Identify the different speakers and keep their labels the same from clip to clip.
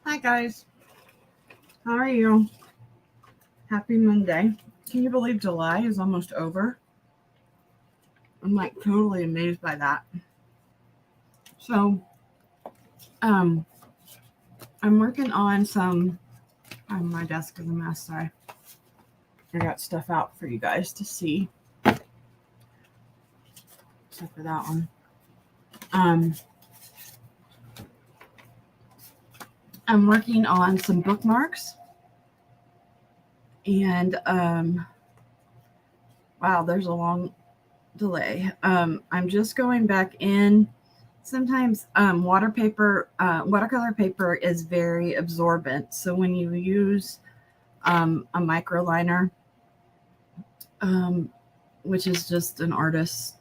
Speaker 1: Hi guys, how are you? Happy Monday. Can you believe July is almost over? I'm like totally amazed by that. So, um, I'm working on some. My desk is a mess. Sorry, I got stuff out for you guys to see, except for that one. Um, I'm working on some bookmarks, and wow, there's a long delay. I'm just going back in. Sometimes watercolor paper is very absorbent. So when you use a microliner, um, which is just an artist's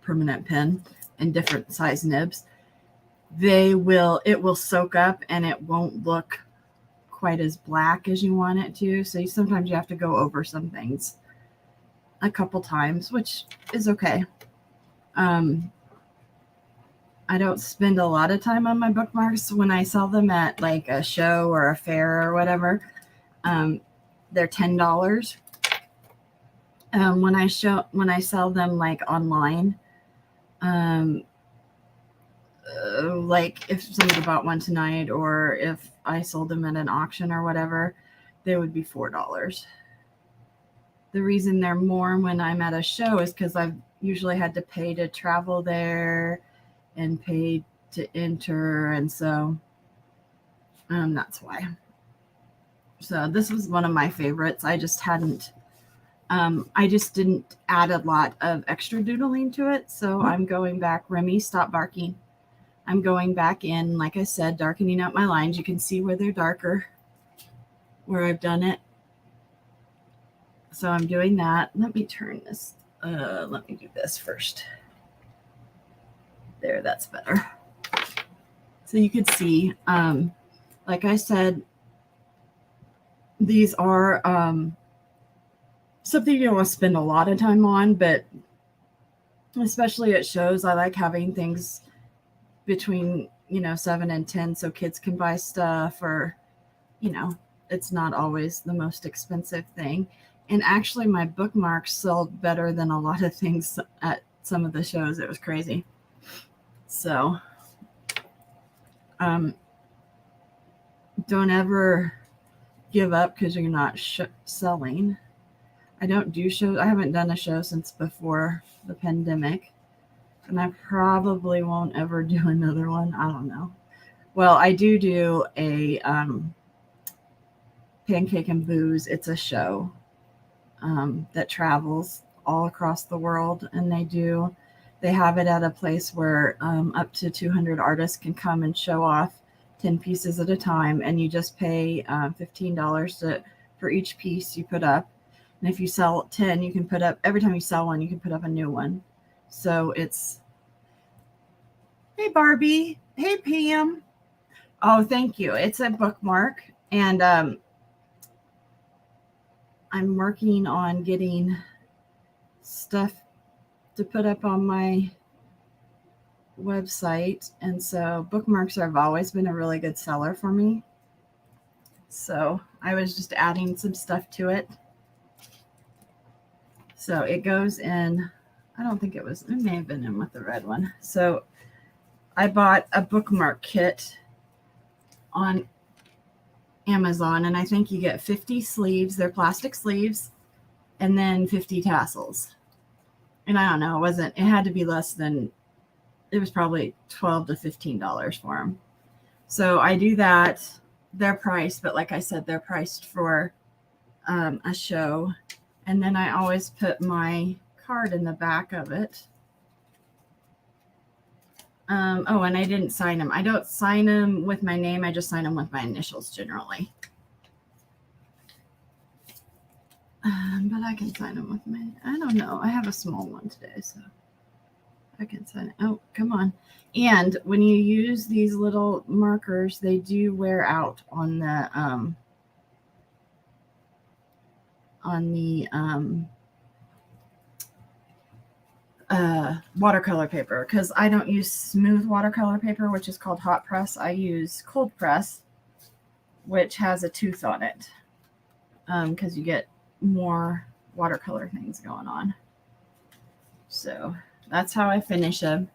Speaker 1: permanent pen in different size nibs, it will soak up and it won't look quite as black as you want it to. So sometimes you have to go over some things a couple times, which is okay. I don't spend a lot of time on my bookmarks. When I sell them at like a show or a fair or whatever, they're $10. When I sell them like online, um, like if somebody bought one tonight or if I sold them at an auction or whatever, they would be $4. The reason they're more when I'm at a show is because I've usually had to pay to travel there and pay to enter, and so that's why. So this was one of my favorites. I just didn't add a lot of extra doodling to it. So I'm going back. Remy, stop barking. I'm going back in, like I said, darkening out my lines. You can see where they're darker, where I've done it. So I'm doing that. Let me turn this. Let me do this first. There, that's better. So you could see, like I said, these are something you don't want to spend a lot of time on, but especially at shows, I like having things between 7 and 10 so kids can buy stuff, or it's not always the most expensive thing. And actually my bookmarks sold better than a lot of things at some of the shows. It was crazy. So don't ever give up because you're not selling. I don't do shows. I haven't done a show since before the pandemic, and I probably won't ever do another one. I don't know. Well, I do a Pancake and Booze. It's a show that travels all across the world, and they have it at a place where up to 200 artists can come and show off 10 pieces at a time, and you just pay $15 for each piece you put up. And if you sell 10, you can put up, every time you sell one, you can put up a new one. So it's, hey Barbie, hey Pam. Oh, thank you. It's a bookmark, and I'm working on getting stuff to put up on my website. And so bookmarks have always been a really good seller for me. So I was just adding some stuff to it. So it goes in, I don't think it may have been in with the red one. So I bought a bookmark kit on Amazon, and I think you get 50 sleeves. They're plastic sleeves, and then 50 tassels. And I don't know, it had to be less than, it was probably $12 to $15 for them. So I do that. They're priced, but like I said, they're priced for a show. And then I always put my card in the back of it. And I didn't sign them. I don't sign them with my name. I just sign them with my initials generally. But I can sign them with I don't know. I have a small one today, so I can sign it. Oh, come on. And when you use these little markers, they do wear out on the watercolor paper, because I don't use smooth watercolor paper, which is called hot press. I use cold press, which has a tooth on it, because you get more watercolor things going on. So that's how I finish them.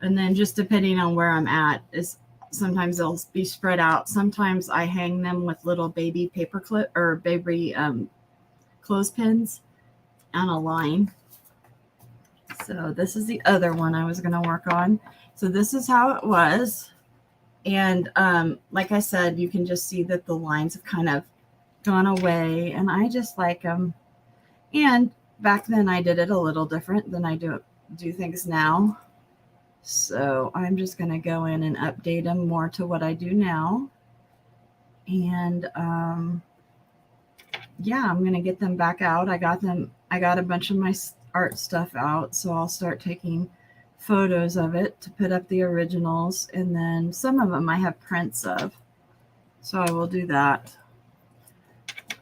Speaker 1: And then just depending on where I'm at, is sometimes they'll be spread out. Sometimes I hang them with little baby paper clip or baby clothespins on a line. So this is the other one I was going to work on. So this is how it was. And like I said, you can just see that the lines have kind of gone away, and I just like them. And back then I did it a little different than I do things now. So I'm just going to go in and update them more to what I do now. And yeah, I'm going to get them back out. I got a bunch of my art stuff out. So I'll start taking photos of it to put up the originals. And then some of them I have prints of. So I will do that.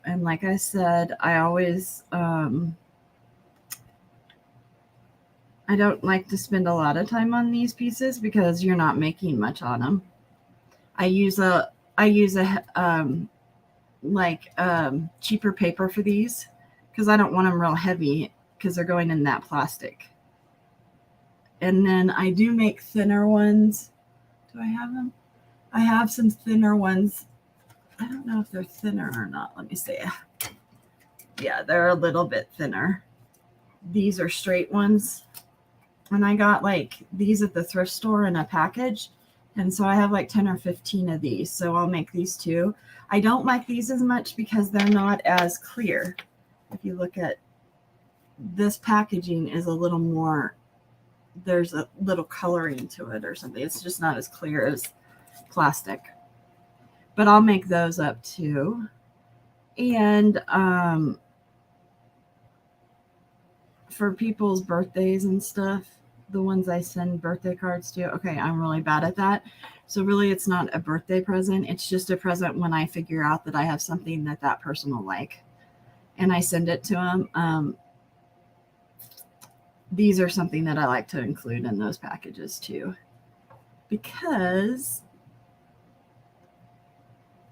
Speaker 1: And like I said, I always, I don't like to spend a lot of time on these pieces because you're not making much on them. I use a cheaper paper for these because I don't want them real heavy because they're going in that plastic. And then I do make thinner ones. Do I have them? I have some thinner ones. I don't know if they're thinner or not. Let me see. Yeah, they're a little bit thinner. These are straight ones. And I got like these at the thrift store in a package. And so I have like 10 or 15 of these. So I'll make these too. I don't like these as much because they're not as clear. If you look at this packaging is a little more, there's a little coloring to it or something. It's just not as clear as plastic. But I'll make those up too. And for people's birthdays and stuff, the ones I send birthday cards to, okay, I'm really bad at that. So really it's not a birthday present. It's just a present when I figure out that I have something that person will like. And I send it to them. These are something that I like to include in those packages too. Because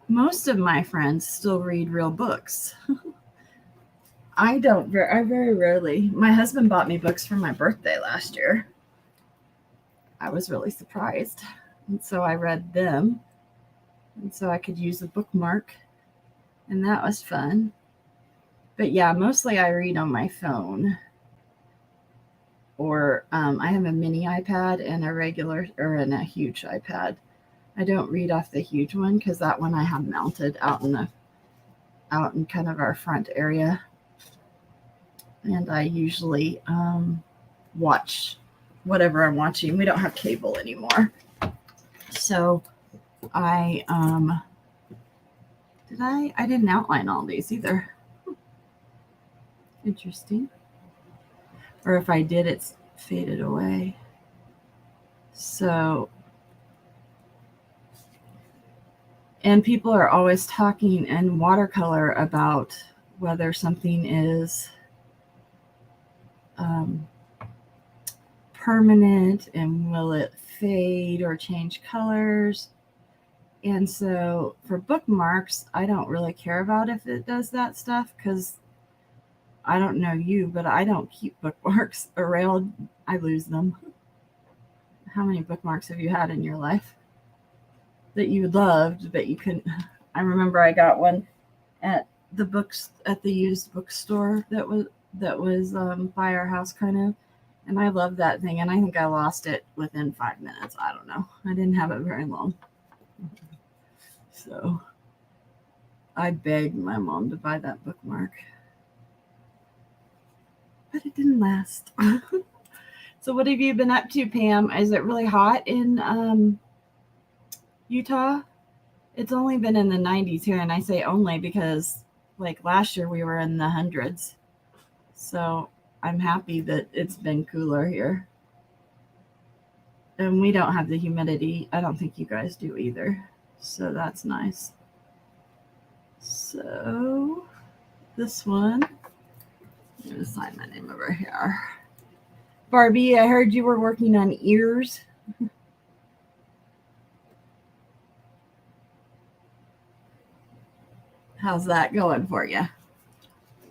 Speaker 1: most of my friends still read real books. I very rarely. My husband bought me books for my birthday last year. I was really surprised. And so I read them. And so I could use a bookmark. And that was fun. But yeah, mostly I read on my phone. Or I have a mini iPad and a huge iPad. I don't read off the huge one because that one I have mounted out in kind of our front area. And I usually watch whatever I'm watching. We don't have cable anymore. So I didn't outline all these either. Interesting. Or if I did, it's faded away. So, and people are always talking in watercolor about whether something is permanent and will it fade or change colors. And so for bookmarks, I don't really care about if it does that stuff because I don't know you, but I don't keep bookmarks around. I lose them. How many bookmarks have you had in your life that you loved but you couldn't? I remember I got one at the used bookstore that was by our house kind of. And I love that thing. And I think I lost it within 5 minutes. I don't know. I didn't have it very long. So I begged my mom to buy that bookmark. But it didn't last. So what have you been up to, Pam? Is it really hot in Utah? It's only been in the 90s here. And I say only because like last year we were in the hundreds. So I'm happy that it's been cooler here. And we don't have the humidity. I don't think you guys do either. So that's nice. So this one, I'm going to sign my name over here. Barbie, I heard you were working on ears. How's that going for you?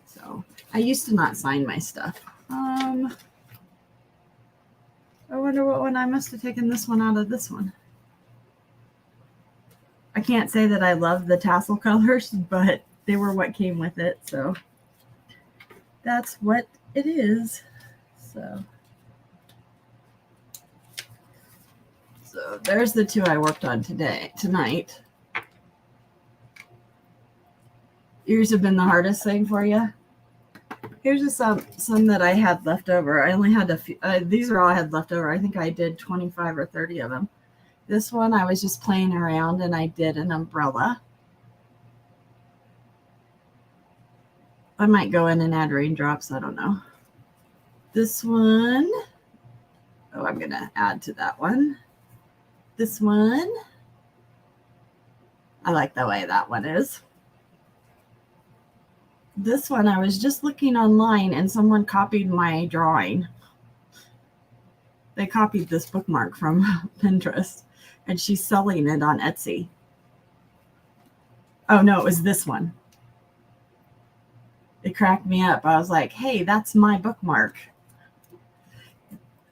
Speaker 1: So I used to not sign my stuff. I wonder what one I must have taken this one out of this one. I can't say that I love the tassel colors, but they were what came with it. So that's what it is. So there's the two I worked on tonight. Yours have been the hardest thing for you? Here's some that I had left over. I only had a few. These are all I had left over. I think I did 25 or 30 of them. This one I was just playing around and I did an umbrella. I might go in and add raindrops. I don't know. This one. Oh, I'm going to add to that one. This one. I like the way that one is. This one, I was just looking online and someone copied my drawing. They copied this bookmark from Pinterest and she's selling it on Etsy. Oh, no, it was this one. It cracked me up. I was like, hey, that's my bookmark.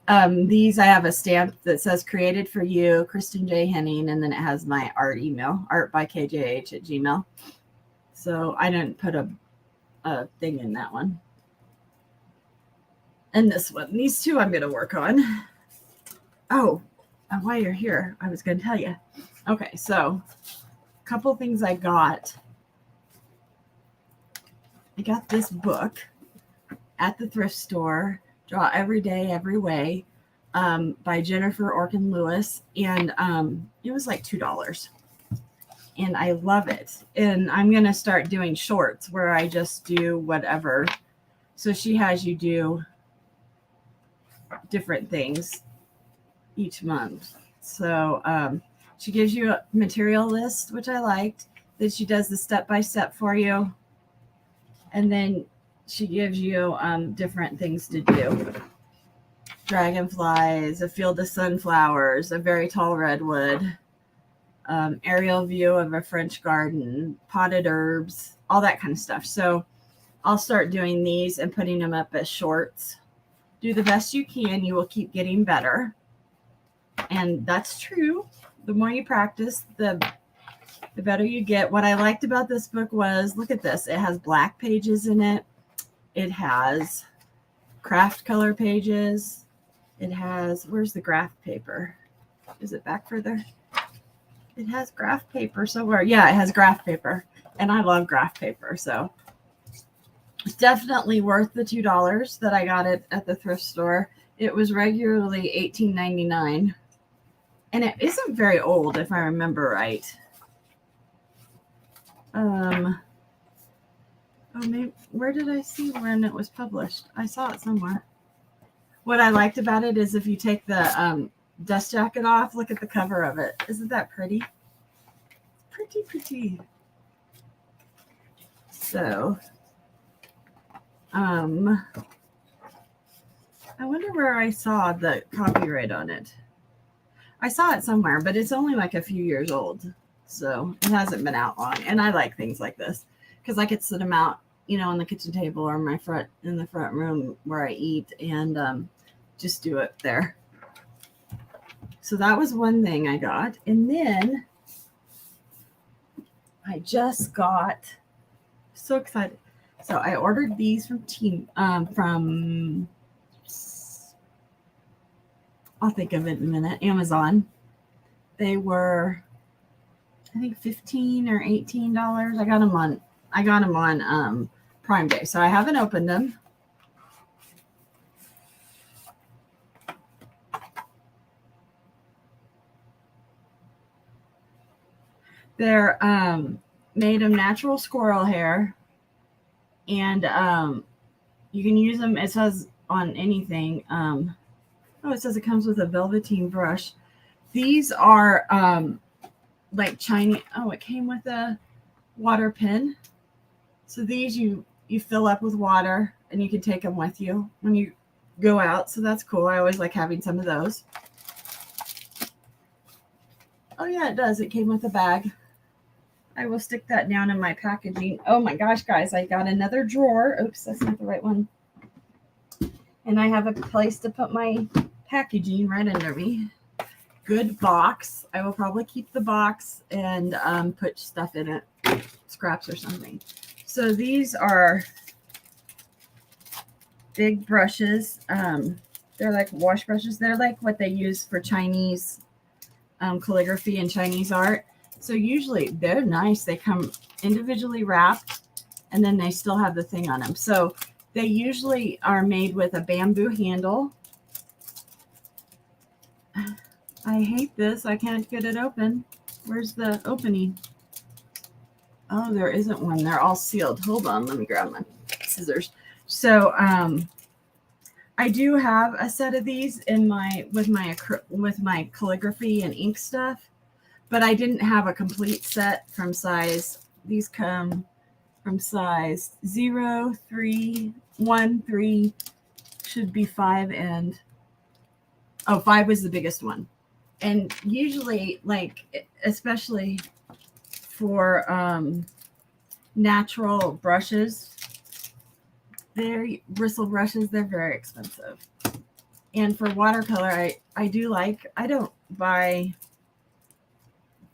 Speaker 1: These, I have a stamp that says created for you, Kristen J. Henning, and then it has my art email, artbykjh@gmail. So I didn't put a thing in that one. And this one. These two I'm going to work on. Oh, while you're here, I was going to tell you. Okay, so a couple things I got. I got this book at the thrift store, Draw Every Day, Every Way, by Jennifer Orkin Lewis. And it was like $2. And I love it. And I'm going to start doing shorts where I just do whatever. So she has you do different things each month. So she gives you a material list, which I liked. Then she does the step-by-step for you. And then she gives you different things to do. Dragonflies, a field of sunflowers, a very tall redwood, aerial view of a French garden, potted herbs, all that kind of stuff. So I'll start doing these and putting them up as shorts. Do the best you can. You will keep getting better. And that's true. The more you practice, the better you get. What I liked about this book was, look at this. It has black pages in it. It has craft color pages. It has, where's the graph paper? Is it back further? It has graph paper somewhere. Yeah, it has graph paper. And I love graph paper. So it's definitely worth the $2 that I got it at the thrift store. It was regularly $18.99. And it isn't very old, if I remember right. Maybe, where did I see when it was published? I saw it somewhere. What I liked about it is if you take the dust jacket off, look at the cover of it. Isn't that pretty? Pretty. So, I wonder where I saw the copyright on it. I saw it somewhere, but it's only like a few years old. So it hasn't been out long. And I like things like this because I could sit them out, on the kitchen table or in the front room where I eat and just do it there. So that was one thing I got. And then I just got so excited. So I ordered these from I'll think of it in a minute, Amazon. They were, I think, $15 or $18. I got them on Prime Day. So I haven't opened them. They're made of natural squirrel hair. And you can use them, it says on anything. It says it comes with a velveteen brush. These are like Chinese. Oh, it came with a water pen. So these you fill up with water and you can take them with you when you go out. So that's cool. I always like having some of those. Oh yeah, it does. It came with a bag. I will stick that down in my packaging. Oh my gosh, guys, I got another drawer. Oops, that's not the right one. And I have a place to put my packaging right under me. Good box. I will probably keep the box and put stuff in it, scraps or something. So these are big brushes. They're like wash brushes. They're like what they use for Chinese calligraphy and Chinese art. So usually they're nice. They come individually wrapped and then they still have the thing on them. So they usually are made with a bamboo handle. I hate this. I can't get it open. Where's the opening? Oh, there isn't one. They're all sealed. Hold on. Let me grab my scissors. So I do have a set of these in with my calligraphy and ink stuff, but I didn't have a complete set from size. These come from size 0, 3, 1, 3, should be 5, and 5 was the biggest one. And usually, like, especially for natural brushes, they're bristle brushes, they're very expensive. And for watercolor, I don't buy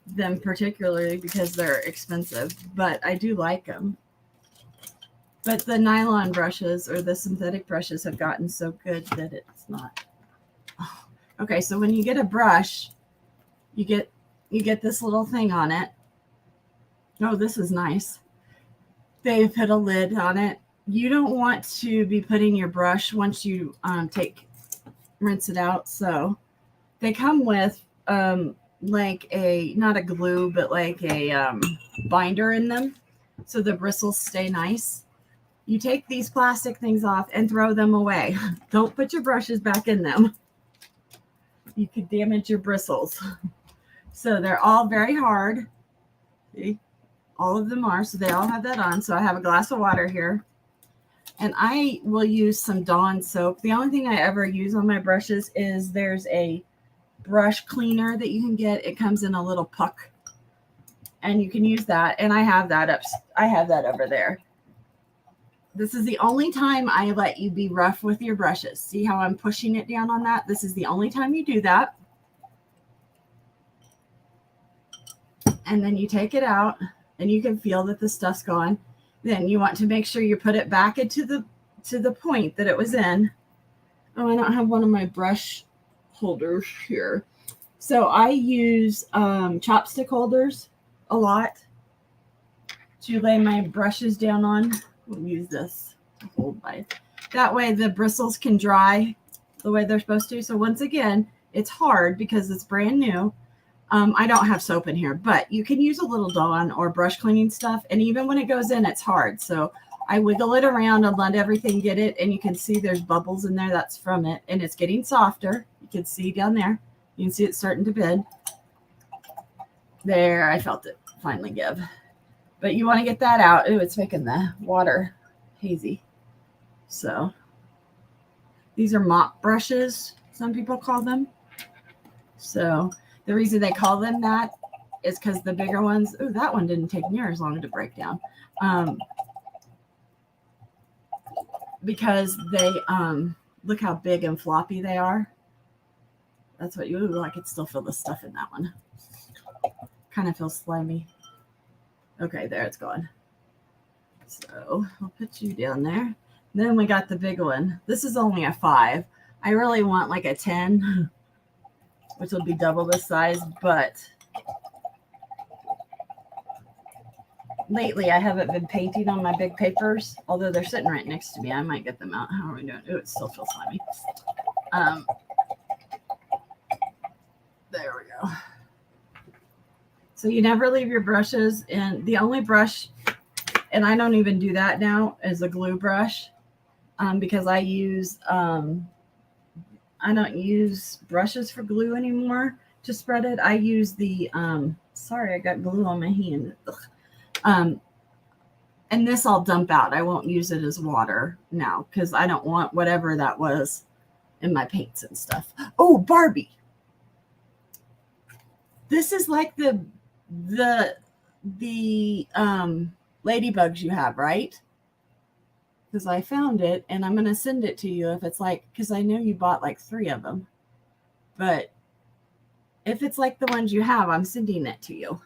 Speaker 1: them particularly because they're expensive, but I do like them. But the nylon brushes or the synthetic brushes have gotten so good that it's not. Oh. Okay, so when you get a brush, you get this little thing on it. Oh, this is nice. They put a lid on it. You don't want to be putting your brush once you rinse it out. So they come with like not a glue, but like a binder in them, so the bristles stay nice. You take these plastic things off and throw them away. Don't put your brushes back in them. You could damage your bristles. So they're all very hard. See? All of them are. So they all have that on. So I have a glass of water here. And I will use some Dawn soap. The only thing I ever use on my brushes is there's a brush cleaner that you can get. It comes in a little puck. And you can use that. And I have that over there. This is the only time I let you be rough with your brushes. See how I'm pushing it down on that? This is the only time you do that. And then you take it out and you can feel that the stuff's gone. Then you want to make sure you put it back into the point that it was in. Oh, I don't have one of my brush holders here. So I use chopstick holders a lot to lay my brushes down on. We'll use this to hold by. That way the bristles can dry the way they're supposed to. So once again, it's hard because it's brand new. I don't have soap in here, but you can use a little Dawn or brush cleaning stuff. And even when it goes in, it's hard. So I wiggle it around and let everything get it. And you can see there's bubbles in there. That's from it. And it's getting softer. You can see down there. You can see it's starting to bend. There, I felt it finally give. But you want to get that out. Ooh, it's making the water hazy. So these are mop brushes, some people call them. So the reason they call them that is because the bigger ones, ooh, that one didn't take near as long to break down. Because they, look how big and floppy they are. That's what ooh, I could still feel the stuff in that one. Kind of feels slimy. Okay, there it's gone. So I'll put you down there. Then we got the big one. This is only a 5. I really want like a 10, which will be double this size, but lately I haven't been painting on my big papers, although they're sitting right next to me. I might get them out. How are we doing? Ooh, it still feels slimy. There we go. So you never leave your brushes in. The only brush, and I don't even do that now, is a glue brush, because I don't use brushes for glue anymore to spread it. I use the, sorry, I got glue on my hand. And this I'll dump out. I won't use it as water now because I don't want whatever that was in my paints and stuff. Oh, Barbie. This is like the the ladybugs you have, right? Because I found it and I'm going to send it to you if it's like, because I know you bought like 3 of them. But if it's like the ones you have, I'm sending it to you.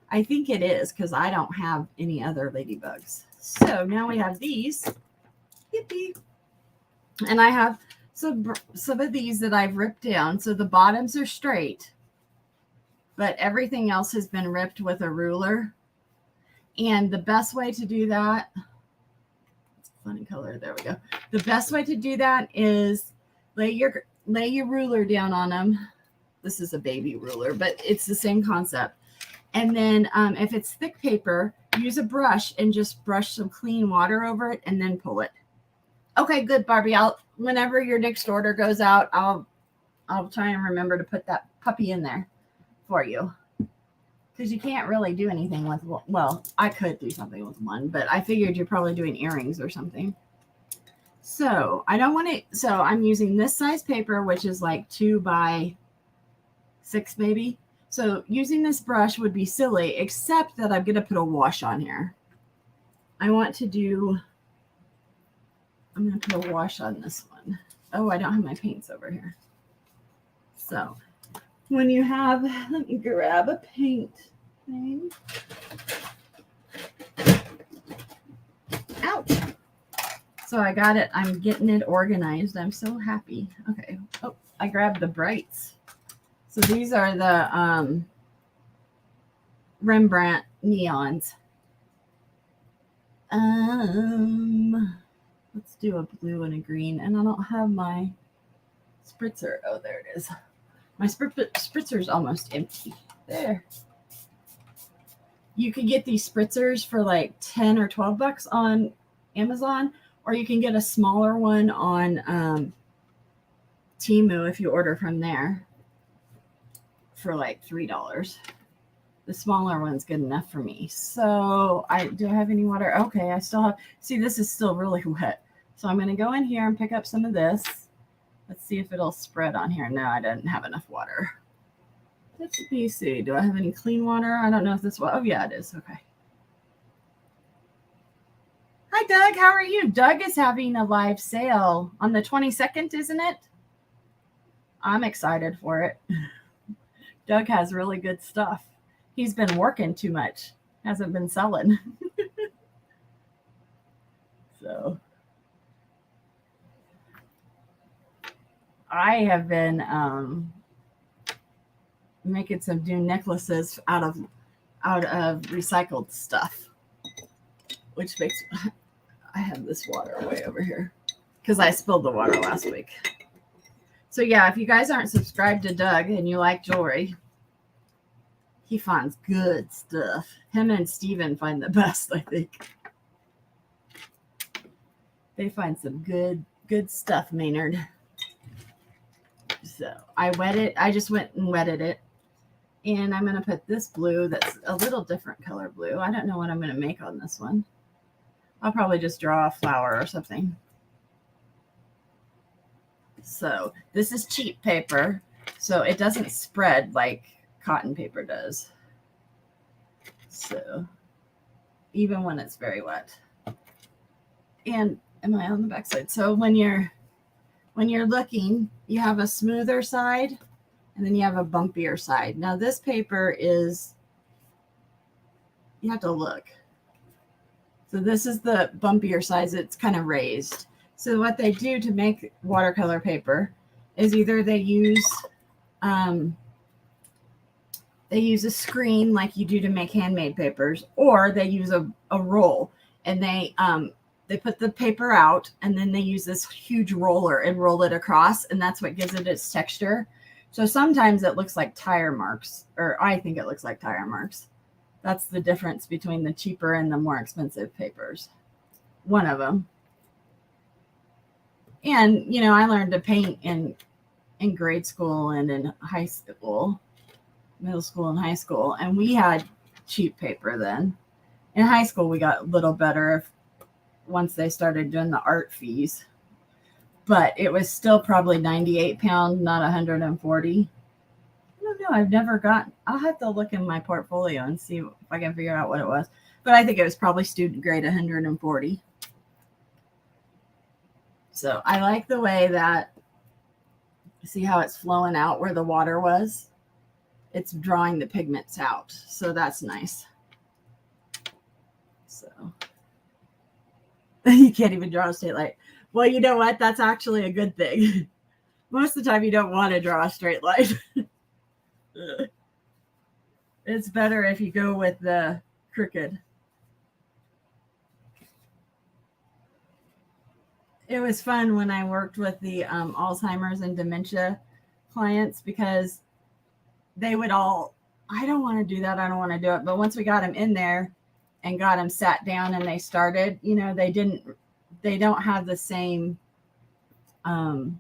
Speaker 1: I think it is because I don't have any other ladybugs. So now we have these. Yippee. And I have some of these that I've ripped down. So the bottoms are straight, but everything else has been ripped with a ruler. And the best way to do that, it's a funny color. There we go. The best way to do that is lay your ruler down on them. This is a baby ruler, but it's the same concept. And then if it's thick paper, use a brush and just brush some clean water over it and then pull it. Okay, good, Barbie. Whenever your next order goes out, I'll try and remember to put that puppy in there for you. Because you can't really do anything with, well, I could do something with one, but I figured you're probably doing earrings or something. So I don't want to, so I'm using this size paper, which is like 2 by 6 maybe. So using this brush would be silly, except that I'm going to put a wash on here. I'm going to put a wash on this one. Oh, I don't have my paints over here. So when you have, let me grab a paint thing. Ouch. So I got it. I'm getting it organized. I'm so happy. Okay. Oh, I grabbed the brights. So these are the Rembrandt neons. Let's do a blue and a green. And I don't have my spritzer. Oh, there it is. My spritzer is almost empty. There. You can get these spritzers for like 10 or 12 bucks on Amazon, or you can get a smaller one on Temu if you order from there for like $3. The smaller one's good enough for me. So do I have any water? Okay, I still have, see, this is still really wet. So I'm going to go in here and pick up some of this. Let's see if it'll spread on here. No, I didn't have enough water. Let's see. Do I have any clean water? I don't know if this, oh yeah, it is. Okay. Hi, Doug. How are you? Doug is having a live sale on the 22nd, isn't it? I'm excited for it. Doug has really good stuff. He's been working too much. Hasn't been selling. So I have been making some new necklaces out of recycled stuff, which makes, I have this water way over here because I spilled the water last week. So yeah, if you guys aren't subscribed to Doug and you like jewelry, he finds good stuff. Him and Steven find the best, I think. They find some good stuff, Maynard. So I just went and wetted it. And I'm going to put this blue that's a little different color blue. I don't know what I'm going to make on this one. I'll probably just draw a flower or something. So this is cheap paper, so it doesn't spread like cotton paper does. So even when it's very wet. And am I on the back side? So when you're looking, you have a smoother side and then you have a bumpier side. Now this paper is, you have to look. So this is the bumpier side. It's kind of raised. So what they do to make watercolor paper is either they use a screen like you do to make handmade papers, or they use a roll, and they put the paper out and then they use this huge roller and roll it across, and that's what gives it its texture. So sometimes it looks like tire marks, or I think it looks like tire marks. That's the difference between the cheaper and the more expensive papers. One of them. And, you know, I learned to paint in grade school and in high school, middle school and high school. And we had cheap paper then. In high school, we got a little better once they started doing the art fees. But it was still probably 98 pounds, not 140. don't know. I'll have to look in my portfolio and see if I can figure out what it was. But I think it was probably student grade 140. So I like the way that, see how it's flowing out where the water was? It's drawing the pigments out. So that's nice. So you can't even draw a straight line. Well, you know what? That's actually a good thing. Most of the time you don't want to draw a straight line. It's better if you go with the crooked. It was fun when I worked with the Alzheimer's and dementia clients because they would all, I don't want to do that. I don't want to do it. But once we got them in there and got them sat down and they started, they don't have the same, they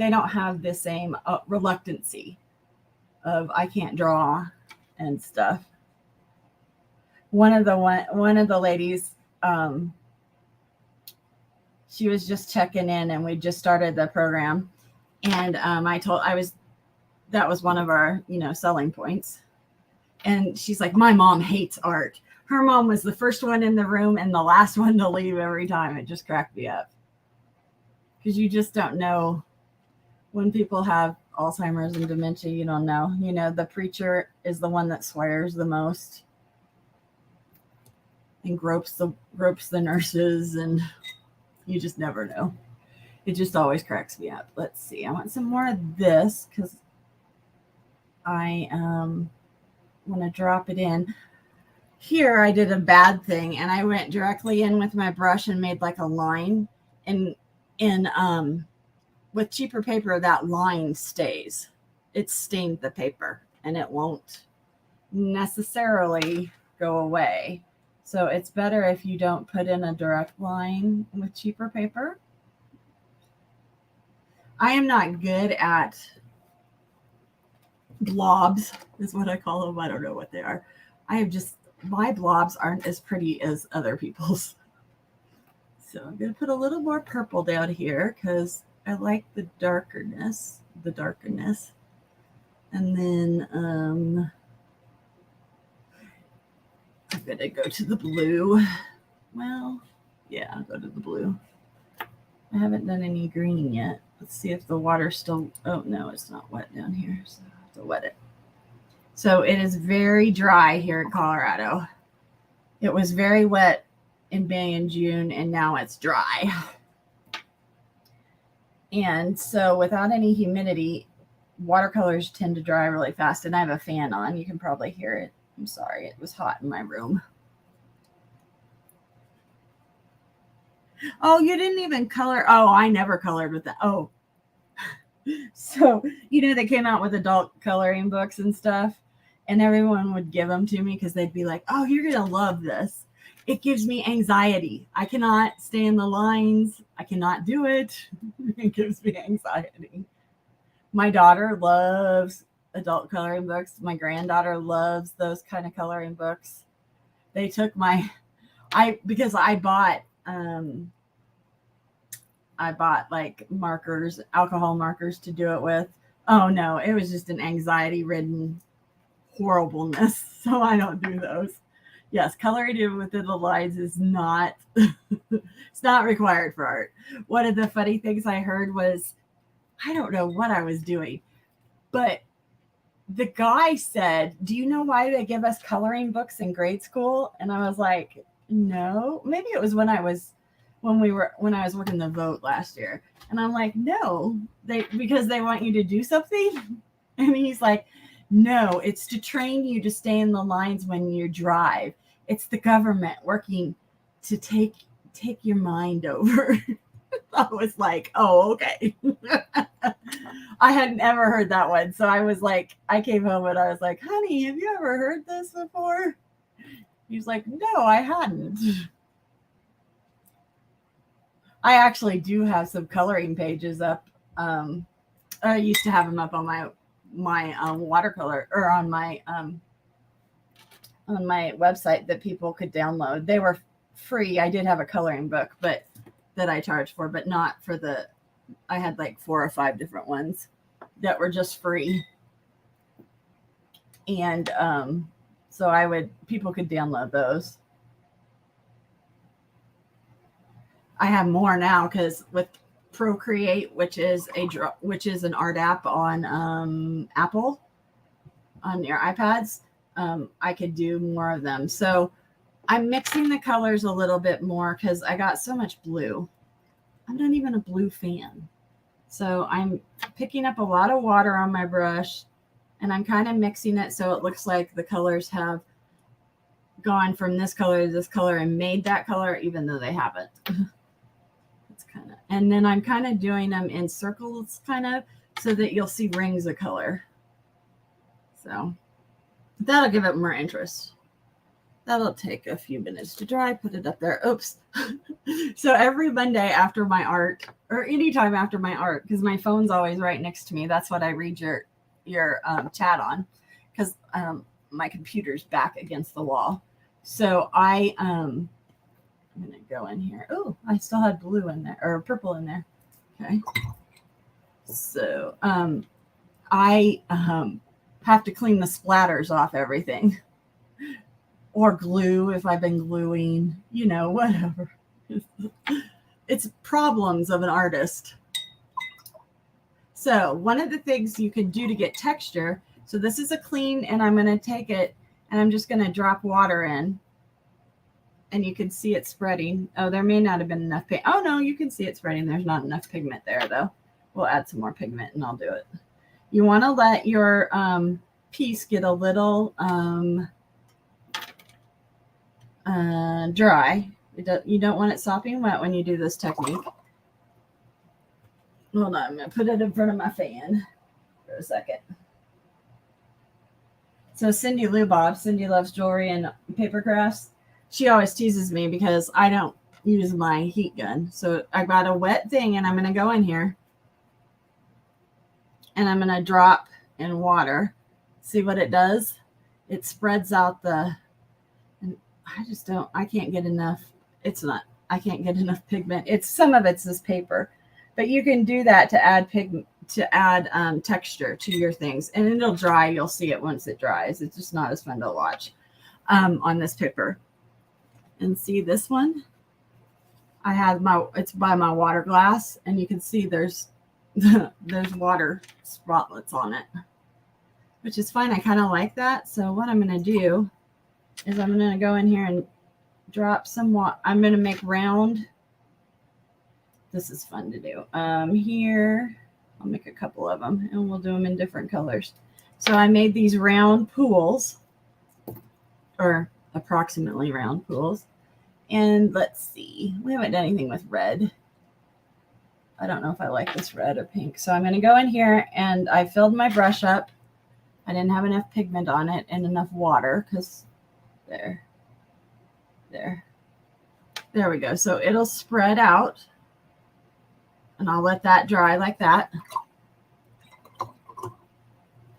Speaker 1: don't have the same reluctancy of I can't draw and stuff. One of the ladies, she was just checking in and we just started the program. And that was one of our, selling points. And she's like, my mom hates art. Her mom was the first one in the room and the last one to leave every time. It just cracked me up. Because you just don't know when people have Alzheimer's and dementia, you don't know. The preacher is the one that swears the most and gropes the nurses, and you just never know. It just always cracks me up. Let's see. I want some more of this because I want to drop it in. Here I did a bad thing and I went directly in with my brush and made like a line. And with cheaper paper, that line stays. It stained the paper and it won't necessarily go away. So it's better if you don't put in a direct line with cheaper paper. I am not good at blobs, is what I call them. I don't know what they are. My blobs aren't as pretty as other people's. So I'm going to put a little more purple down here because I like the darkness. And then I'm going to go to the blue. Well, yeah, I'll go to the blue. I haven't done any green yet. Let's see if the water's still, oh no, it's not wet down here. So I have to wet it. So it is very dry here in Colorado. It was very wet in May and June, and now it's dry. And so without any humidity, watercolors tend to dry really fast. And I have a fan on. You can probably hear it. I'm sorry. It was hot in my room. Oh, you didn't even color. Oh, I never colored with that. Oh, so, they came out with adult coloring books and stuff, and everyone would give them to me because they'd be like, oh, you're going to love this. It gives me anxiety. I cannot stay in the lines. I cannot do it. It gives me anxiety. My daughter loves adult coloring books. My granddaughter loves those kind of coloring books. They took because I bought like markers, alcohol markers to do it with. Oh no, it was just an anxiety-ridden horribleness. So I don't do those. Yes, coloring in within the lines is not, it's not required for art. One of the funny things I heard was, I don't know what I was doing, but the guy said, do you know why they give us coloring books in grade school? And I was like, no, maybe it was when I was working the vote last year. And I'm like, no, because they want you to do something. And he's like, no, it's to train you to stay in the lines when you drive. It's the government working to take your mind over. I was like, oh, okay. I hadn't ever heard that one. So I was like, I came home and I was like, honey, have you ever heard this before? He was like, no, I hadn't. I actually do have some coloring pages up. I used to have them up on my watercolor, or on my website that people could download. They were free. I did have a coloring book, but that I charged for, but not for I had like 4 or 5 different ones. that were just free. And so people could download those. I have more now because with Procreate, which is an art app on Apple, on your iPads, I could do more of them. So I'm mixing the colors a little bit more because I got so much blue. I'm not even a blue fan. So I'm picking up a lot of water on my brush, and I'm kind of mixing it so it looks like the colors have gone from this color to this color and made that color, even though they haven't. And then I'm kind of doing them in circles, kind of, so that you'll see rings of color. So that'll give it more interest. That'll take a few minutes to dry. Put it up there. Oops. So every Monday after my art, or anytime after my art, because my phone's always right next to me. That's what I read your chat on, because my computer's back against the wall. So I'm going to go in here. Oh, I still had blue in there, or purple in there. Okay. So I have to clean the splatters off everything. Or glue if I've been gluing, whatever. It's problems of an artist. So one of the things you can do to get texture, so this is a clean, and I'm going to take it and I'm just going to drop water in. And you can see it spreading. Oh, there may not have been enough paint. Oh, no, you can see it spreading. There's not enough pigment there, though. We'll add some more pigment, and I'll do it. You want to let your piece get a little dry. You don't want it sopping wet when you do this technique. Hold on. I'm going to put it in front of my fan for a second. So Cindy Lou Bob, Cindy Loves Jewelry and Paper Crafts. She always teases me because I don't use my heat gun. So I got a wet thing, and I'm going to go in here and I'm going to drop in water. See what it does? It spreads out and I can't get enough. I can't get enough pigment. Some of it's this paper, but you can do that to add texture to your things, and it'll dry. You'll see it once it dries. It's just not as fun to watch on this paper. And see this one? It's by my water glass, and you can see there's water spotlets on it, which is fine. I kind of like that. So what I'm going to do is I'm going to go in here and drop some water. I'm going to make round. This is fun to do. Here, I'll make a couple of them, and we'll do them in different colors. So I made these round pools, or approximately round pools. And let's see, we haven't done anything with red. I don't know if I like this red or pink. So I'm going to go in here, and I filled my brush up. I didn't have enough pigment on it and enough water, because there we go. So it'll spread out, and I'll let that dry like that.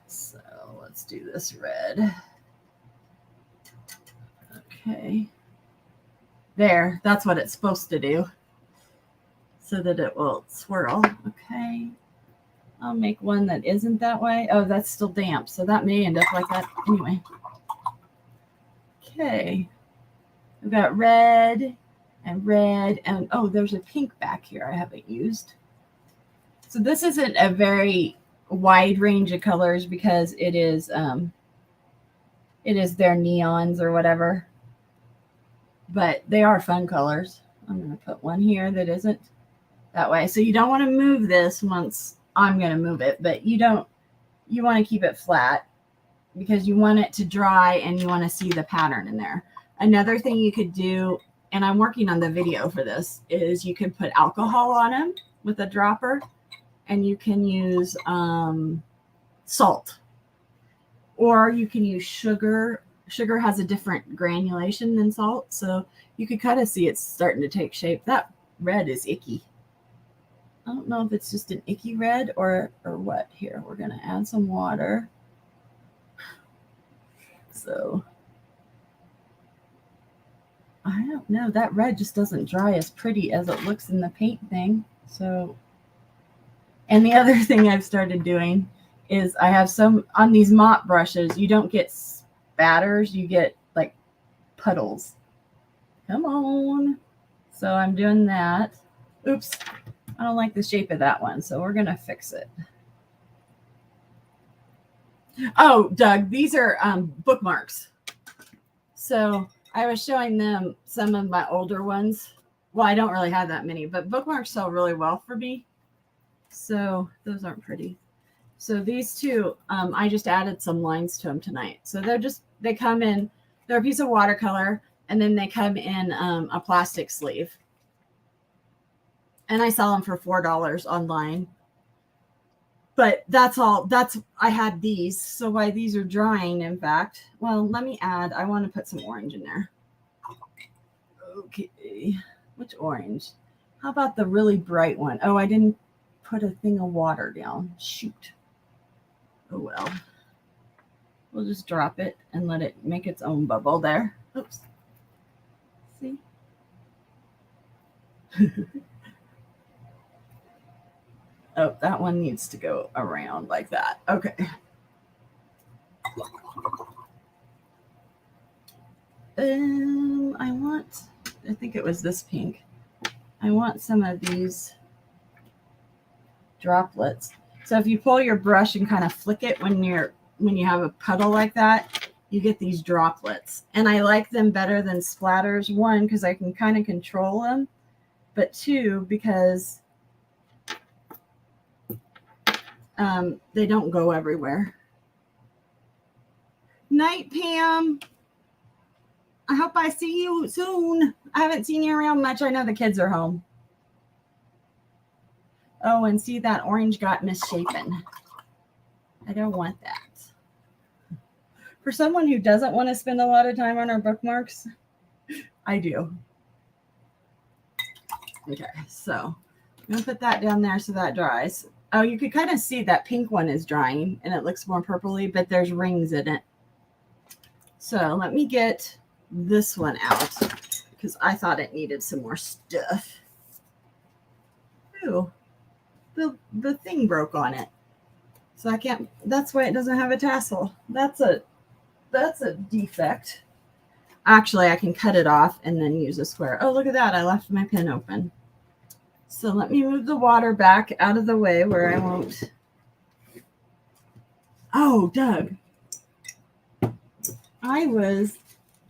Speaker 1: So let's do this red. Okay. There, that's what it's supposed to do, so that it will swirl. Okay. I'll make one that isn't that way. Oh, that's still damp, so that may end up like that anyway. Okay. We've got red, and oh, there's a pink back here I haven't used. So this isn't a very wide range of colors because it is their neons or whatever. But they are fun colors. I'm going to put one here that isn't that way. So you don't want to move this once I'm going to move it, but you want to keep it flat because you want it to dry and you want to see the pattern in there. Another thing you could do, and I'm working on the video for this, is you can put alcohol on them with a dropper, and you can use salt, or you can use sugar. Sugar has a different granulation than salt, so you could kind of see it's starting to take shape. That red is icky. I don't know if it's just an icky red or what. Here, we're going to add some water. So, I don't know. That red just doesn't dry as pretty as it looks in the paint thing. So, And the other thing I've started doing is I have some on these mop brushes. You don't get spatters, you get like puddles. Come on. So I'm doing that. Oops. I don't like the shape of that one, so we're going to fix it. Oh, Doug, these are bookmarks. So I was showing them some of my older ones. Well, I don't really have that many, but bookmarks sell really well for me. So those aren't pretty. So these two, I just added some lines to them tonight. So they come in, they're a piece of watercolor, and then they come in a plastic sleeve. And I sell them for $4 online. But that's all. I had these. So while these are drying, in fact, well, let me add, I want to put some orange in there. Okay. Which orange? How about the really bright one? Oh, I didn't put a thing of water down. Shoot. Oh, well. We'll just drop it and let it make its own bubble there. Oops. See? Oh, that one needs to go around like that. Okay. I think it was this pink. I want some of these droplets. So if you pull your brush and kind of flick it when you have a puddle like that, you get these droplets. And I like them better than splatters. One, because I can kind of control them, but two, because they don't go everywhere. Night, Pam. I hope I see you soon. I haven't seen you around much. I know the kids are home. Oh, and see, that orange got misshapen. I don't want that. For someone who doesn't want to spend a lot of time on our bookmarks, I do. Okay, so I'm going to put that down there so that dries. Oh, you could kind of see that pink one is drying and it looks more purpley, but there's rings in it. So let me get this one out because I thought it needed some more stuff. Ooh, the thing broke on it. So I can't, that's why it doesn't have a tassel. That's a defect. Actually, I can cut it off and then use a square. Oh, look at that. I left my pen open. So let me move the water back out of the way where I won't. Oh, Doug. I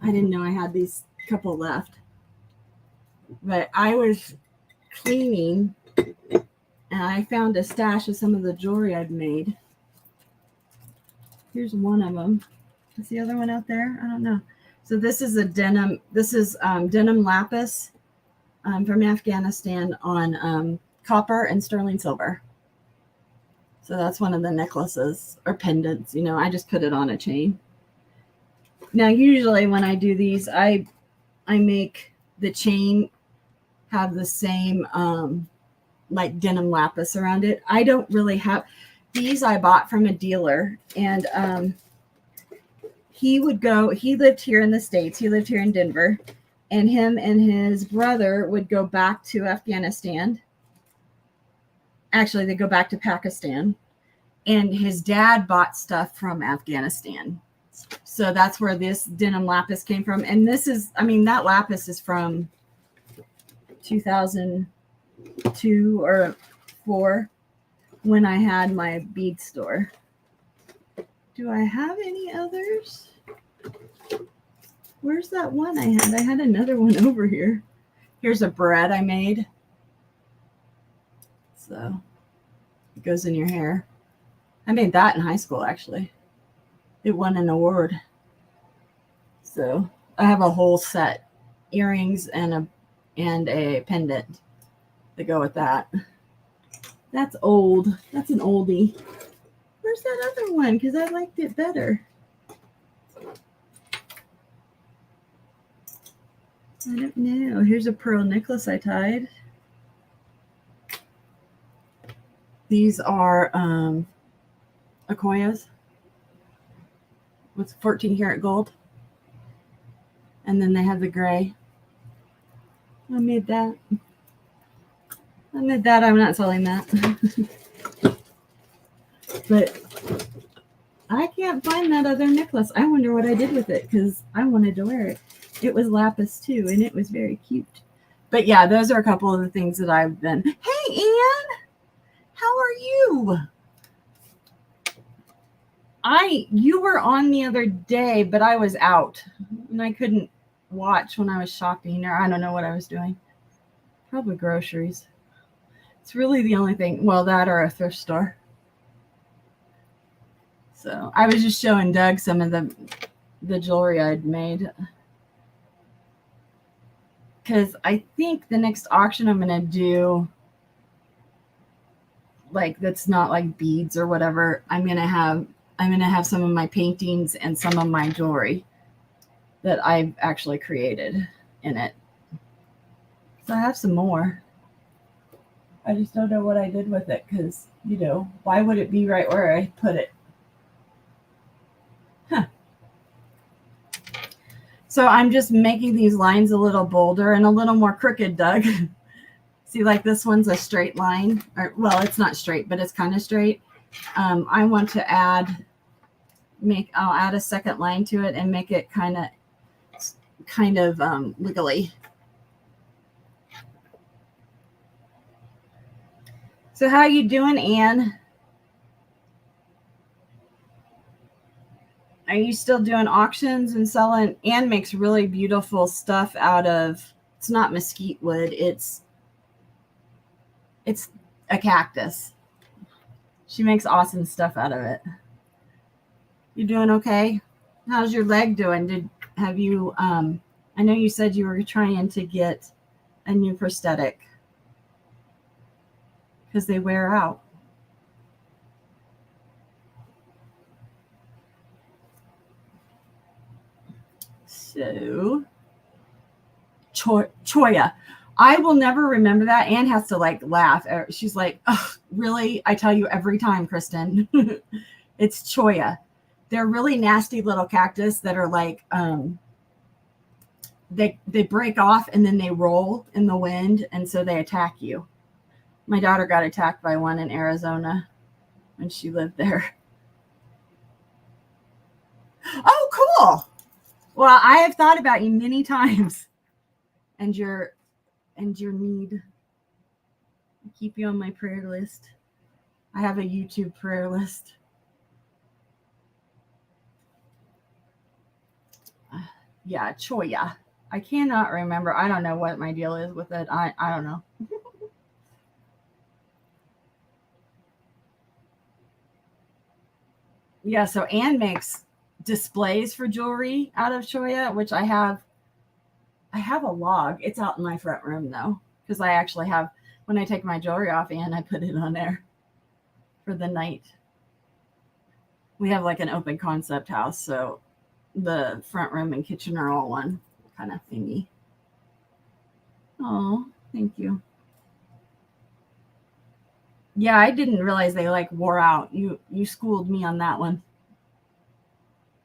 Speaker 1: didn't know I had these couple left. But I was cleaning and I found a stash of some of the jewelry I'd made. Here's one of them. Is the other one out there? I don't know. So this is denim lapis from Afghanistan on copper and sterling silver. So that's one of the necklaces or pendants. You know, I just put it on a chain. Now, usually when I do these, I make the chain have the same like denim lapis around it. I don't really have these. I bought from a dealer, and he lived here in the States. He lived here in Denver, and him and his brother would go back to Afghanistan. Actually, they go back to Pakistan, and his dad bought stuff from Afghanistan. So that's where this denim lapis came from. And that lapis is from 2002 or 4 when I had my bead store. Do I have any others? Where's that one I had? I had another one over here. Here's a braid I made. So it goes in your hair. I made that in high school, actually. It won an award. So I have a whole set, earrings and a pendant to go with that. That's old. That's an oldie. Where's that other one? Because I liked it better. I don't know. Here's a pearl necklace I tied. These are Akoyas with 14 karat gold. And then they have the gray. I made that. I'm not selling that. But I can't find that other necklace. I wonder what I did with it because I wanted to wear it. It was lapis too, and it was very cute. But yeah, those are a couple of the things that I've been. Hey, Anne, how are you? You were on the other day, but I was out and I couldn't watch when I was shopping, or I don't know what I was doing. Probably groceries. It's really the only thing. Well, that or a thrift store. So I was just showing Doug some of the jewelry I'd made. Because I think the next auction I'm going to do, like that's not like beads or whatever, I'm going to have some of my paintings and some of my jewelry that I've actually created in it. So I have some more. I just don't know what I did with it because, why would it be right where I put it? Huh. So I'm just making these lines a little bolder and a little more crooked, Doug. See, like this one's a straight line. Well, it's not straight, but it's kind of straight. I want to I'll add a second line to it and make it kind of wiggly. So how you doing, Anne? Are you still doing auctions and selling? Anne makes really beautiful stuff out of, it's not mesquite wood. It's a cactus. She makes awesome stuff out of it. You doing okay? How's your leg doing? I know you said you were trying to get a new prosthetic because they wear out. So, Choya. I will never remember that. Anne has to laugh. She's like, oh, really? I tell you every time, Kristen. It's Choya. They're really nasty little cactus that are like, they break off and then they roll in the wind. And so they attack you. My daughter got attacked by one in Arizona when she lived there. Oh, cool. Well, I have thought about you many times and your need. I keep you on my prayer list. I have a YouTube prayer list. Yeah, Choya. I cannot remember. I don't know what my deal is with it. I don't know. Yeah, so Anne makes displays for jewelry out of Choya, which I have a log. It's out in my front room though, because I actually have, when I take my jewelry off, Anne, I put it on there for the night. We have like an open concept house, so the front room and kitchen are all one kind of thingy. Oh, thank you. Yeah, I didn't realize they wore out. You schooled me on that one.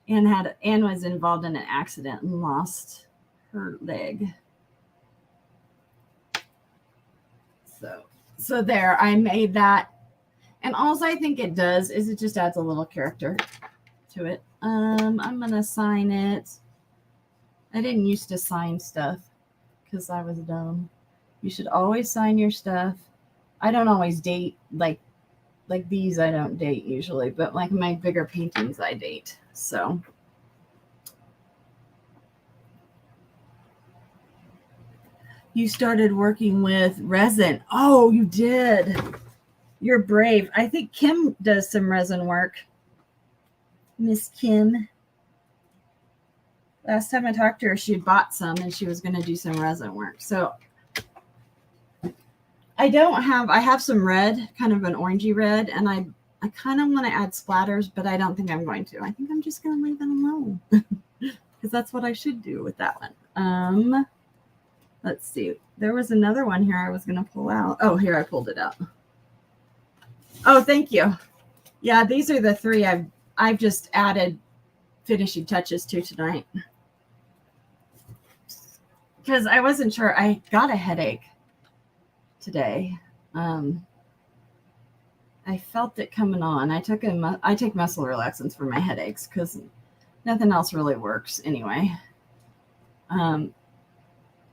Speaker 1: Anne was involved in an accident and lost her leg. So there, I made that. And all I think it does is it just adds a little character to it. I'm gonna sign it. I didn't used to sign stuff because I was dumb. You should always sign your stuff. I don't always date like these. I don't date usually, but like my bigger paintings I date. So you started working with resin. Oh, you did. You're brave. I think Kim does some resin work. Miss Kim. Last time I talked to her, she had bought some and she was going to do some resin work. So I have some red, kind of an orangey red, and I kind of want to add splatters, but I don't think I'm going to. I think I'm just going to leave it alone because that's what I should do with that one. Let's see. There was another one here I was going to pull out. Oh, here, I pulled it out. Oh, thank you. Yeah, these are the three I've just added finishing touches to tonight because I wasn't sure. I got a headache today. I felt it coming on. I take muscle relaxants for my headaches because nothing else really works anyway. And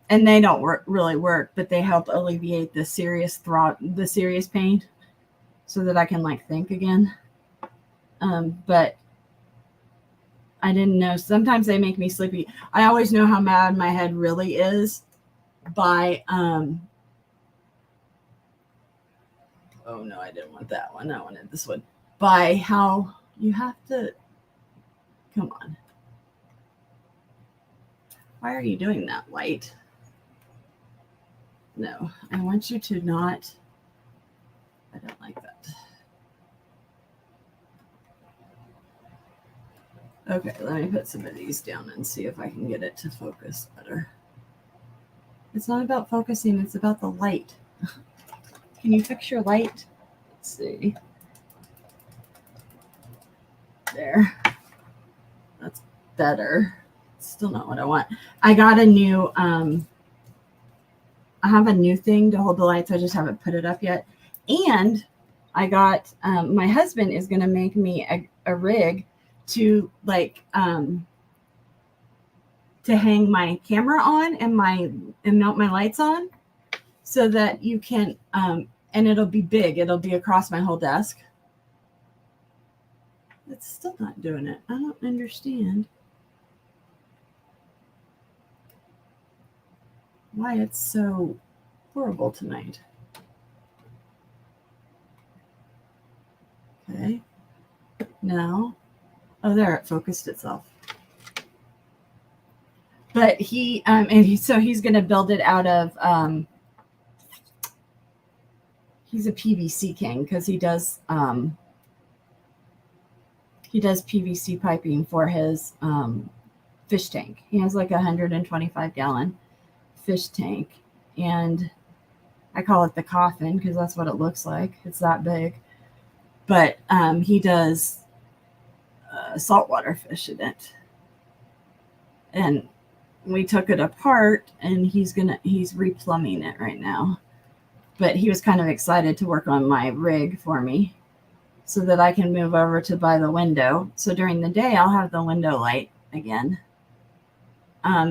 Speaker 1: they don't really work, but they help alleviate the serious pain, so that I can like think again. But I didn't know. Sometimes they make me sleepy. I always know how mad my head really is by oh no, I didn't want that one. I wanted this one. By how you have to, come on. Why are you doing that, light? No, I want you to not. I don't like that. Okay, let me put some of these down and see if I can get it to focus better. It's not about focusing, it's about the light. Can you fix your light? Let's see. There. That's better. Still not what I want. I got a new, I have a new thing to hold the lights. I just haven't put it up yet. And I got, my husband is going to make me a rig to like, to hang my camera on and mount my lights on, so that you can, and it'll be big. It'll be across my whole desk. It's still not doing it. I don't understand why it's so horrible tonight. Okay. Now, oh, there, it focused itself. But so he's going to build it out of, he's a PVC king because he does PVC piping for his fish tank. He has like a 125-gallon fish tank, and I call it the coffin because that's what it looks like. It's that big. But he does saltwater fish in it. And we took it apart, and he's replumbing it right now. But he was kind of excited to work on my rig for me so that I can move over to by the window. So during the day, I'll have the window light again,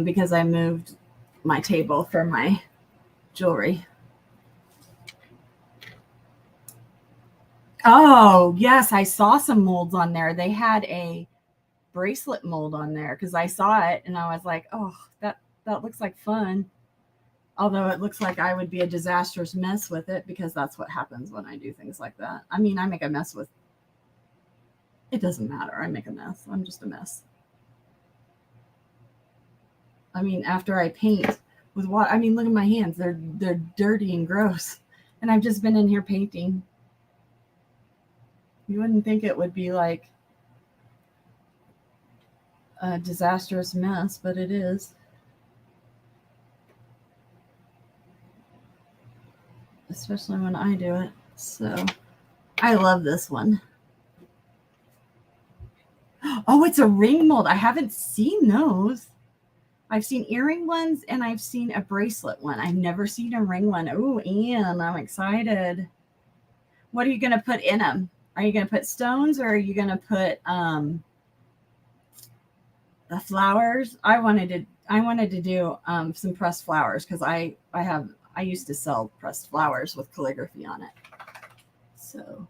Speaker 1: because I moved my table for my jewelry. Oh, yes, I saw some molds on there. They had a bracelet mold on there because I saw it and I was like, oh, that looks like fun. Although it looks like I would be a disastrous mess with it, because that's what happens when I do things like that. I mean, I make a mess with, it doesn't matter. I make a mess. I'm just a mess. I mean, after I paint with water, I mean, look at my hands. They're dirty and gross. And I've just been in here painting. You wouldn't think it would be like a disastrous mess, but it is. Especially when I do it. So I love this one. Oh, it's a ring mold. I haven't seen those. I've seen earring ones and I've seen a bracelet one. I've never seen a ring one. Oh, Anne, I'm excited. What are you going to put in them? Are you going to put stones, or are you going to put the flowers? I wanted to do some pressed flowers because I used to sell pressed flowers with calligraphy on it. So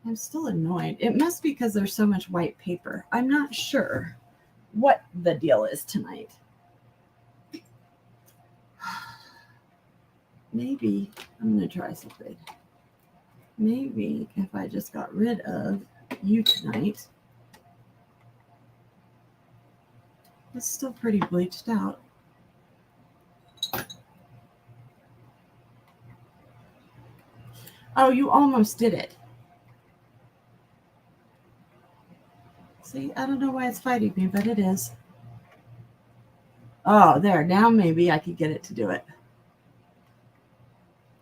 Speaker 1: I'm still annoyed. It must be because there's so much white paper. I'm not sure what the deal is tonight. Maybe I'm going to try something. Maybe if I just got rid of you tonight. It's still pretty bleached out. Oh, you almost did it. See, I don't know why it's fighting me, but it is. Oh, there. Now maybe I could get it to do it.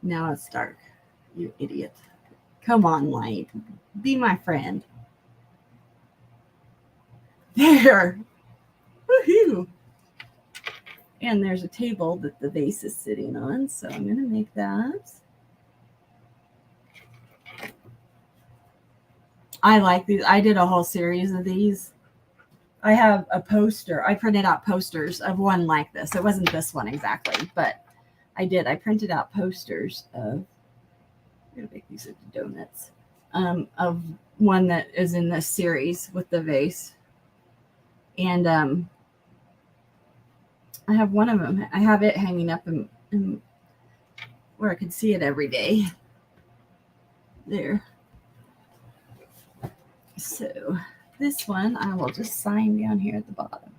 Speaker 1: Now it's dark. You idiot. Come on, light. Be my friend. There. Woohoo. And there's a table that the vase is sitting on, so I'm going to make that. I like these. I did a whole series of these. I have a poster. I printed out posters of one like this. It wasn't this one exactly, but I did. I printed out posters of, I'm going to make these into donuts, of one that is in this series with the vase. And I have one of them. I have it hanging up in where I can see it every day. There. So this one I will just sign down here at the bottom.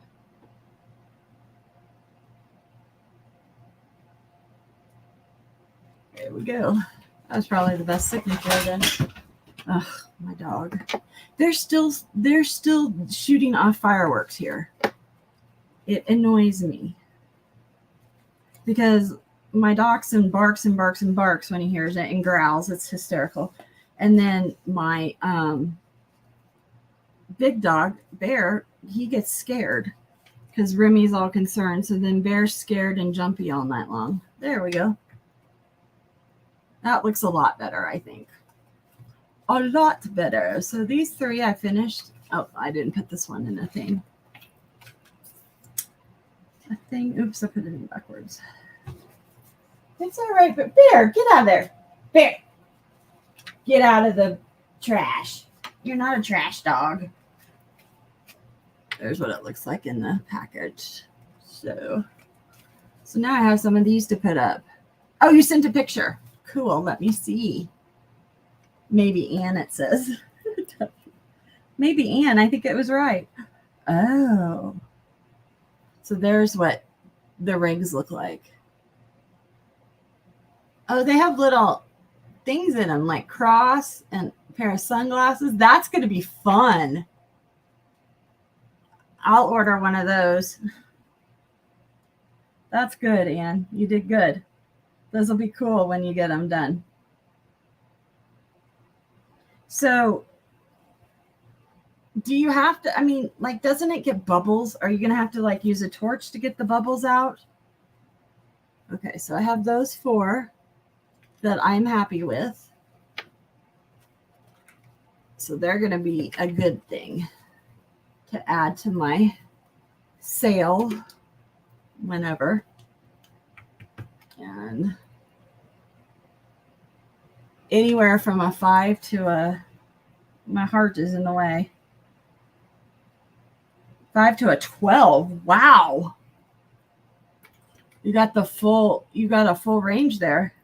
Speaker 1: There we go. That was probably the best signature then. Ugh, my dog. They're still shooting off fireworks here. It annoys me because my dachshund barks and barks and barks when he hears it and growls. It's hysterical. And then my big dog, Bear, he gets scared because Remy's all concerned. So then Bear's scared and jumpy all night long. There we go. That looks a lot better, I think. A lot better. So these three I finished. Oh, I didn't put this one in a thing. Oops, I put it in backwards. It's all right, but Bear, get out of there. Bear, get out of the trash. You're not a trash dog. There's what it looks like in the package. So now I have some of these to put up. Oh, you sent a picture. Cool. Let me see. Maybe Ann, it says. Maybe Ann. I think it was right. Oh. So there's what the rings look like. Oh, they have little things in them, like cross and a pair of sunglasses. That's going to be fun. I'll order one of those. That's good, Ann. You did good. Those will be cool when you get them done. So do you have to, I mean, like, doesn't it get bubbles? Are you going to have to like use a torch to get the bubbles out? Okay, so I have those 4 that I'm happy with. So they're going to be a good thing to add to my sale whenever. And anywhere from a 5 to a, my heart is in the way. 5 to a 12. Wow. You got a full range there.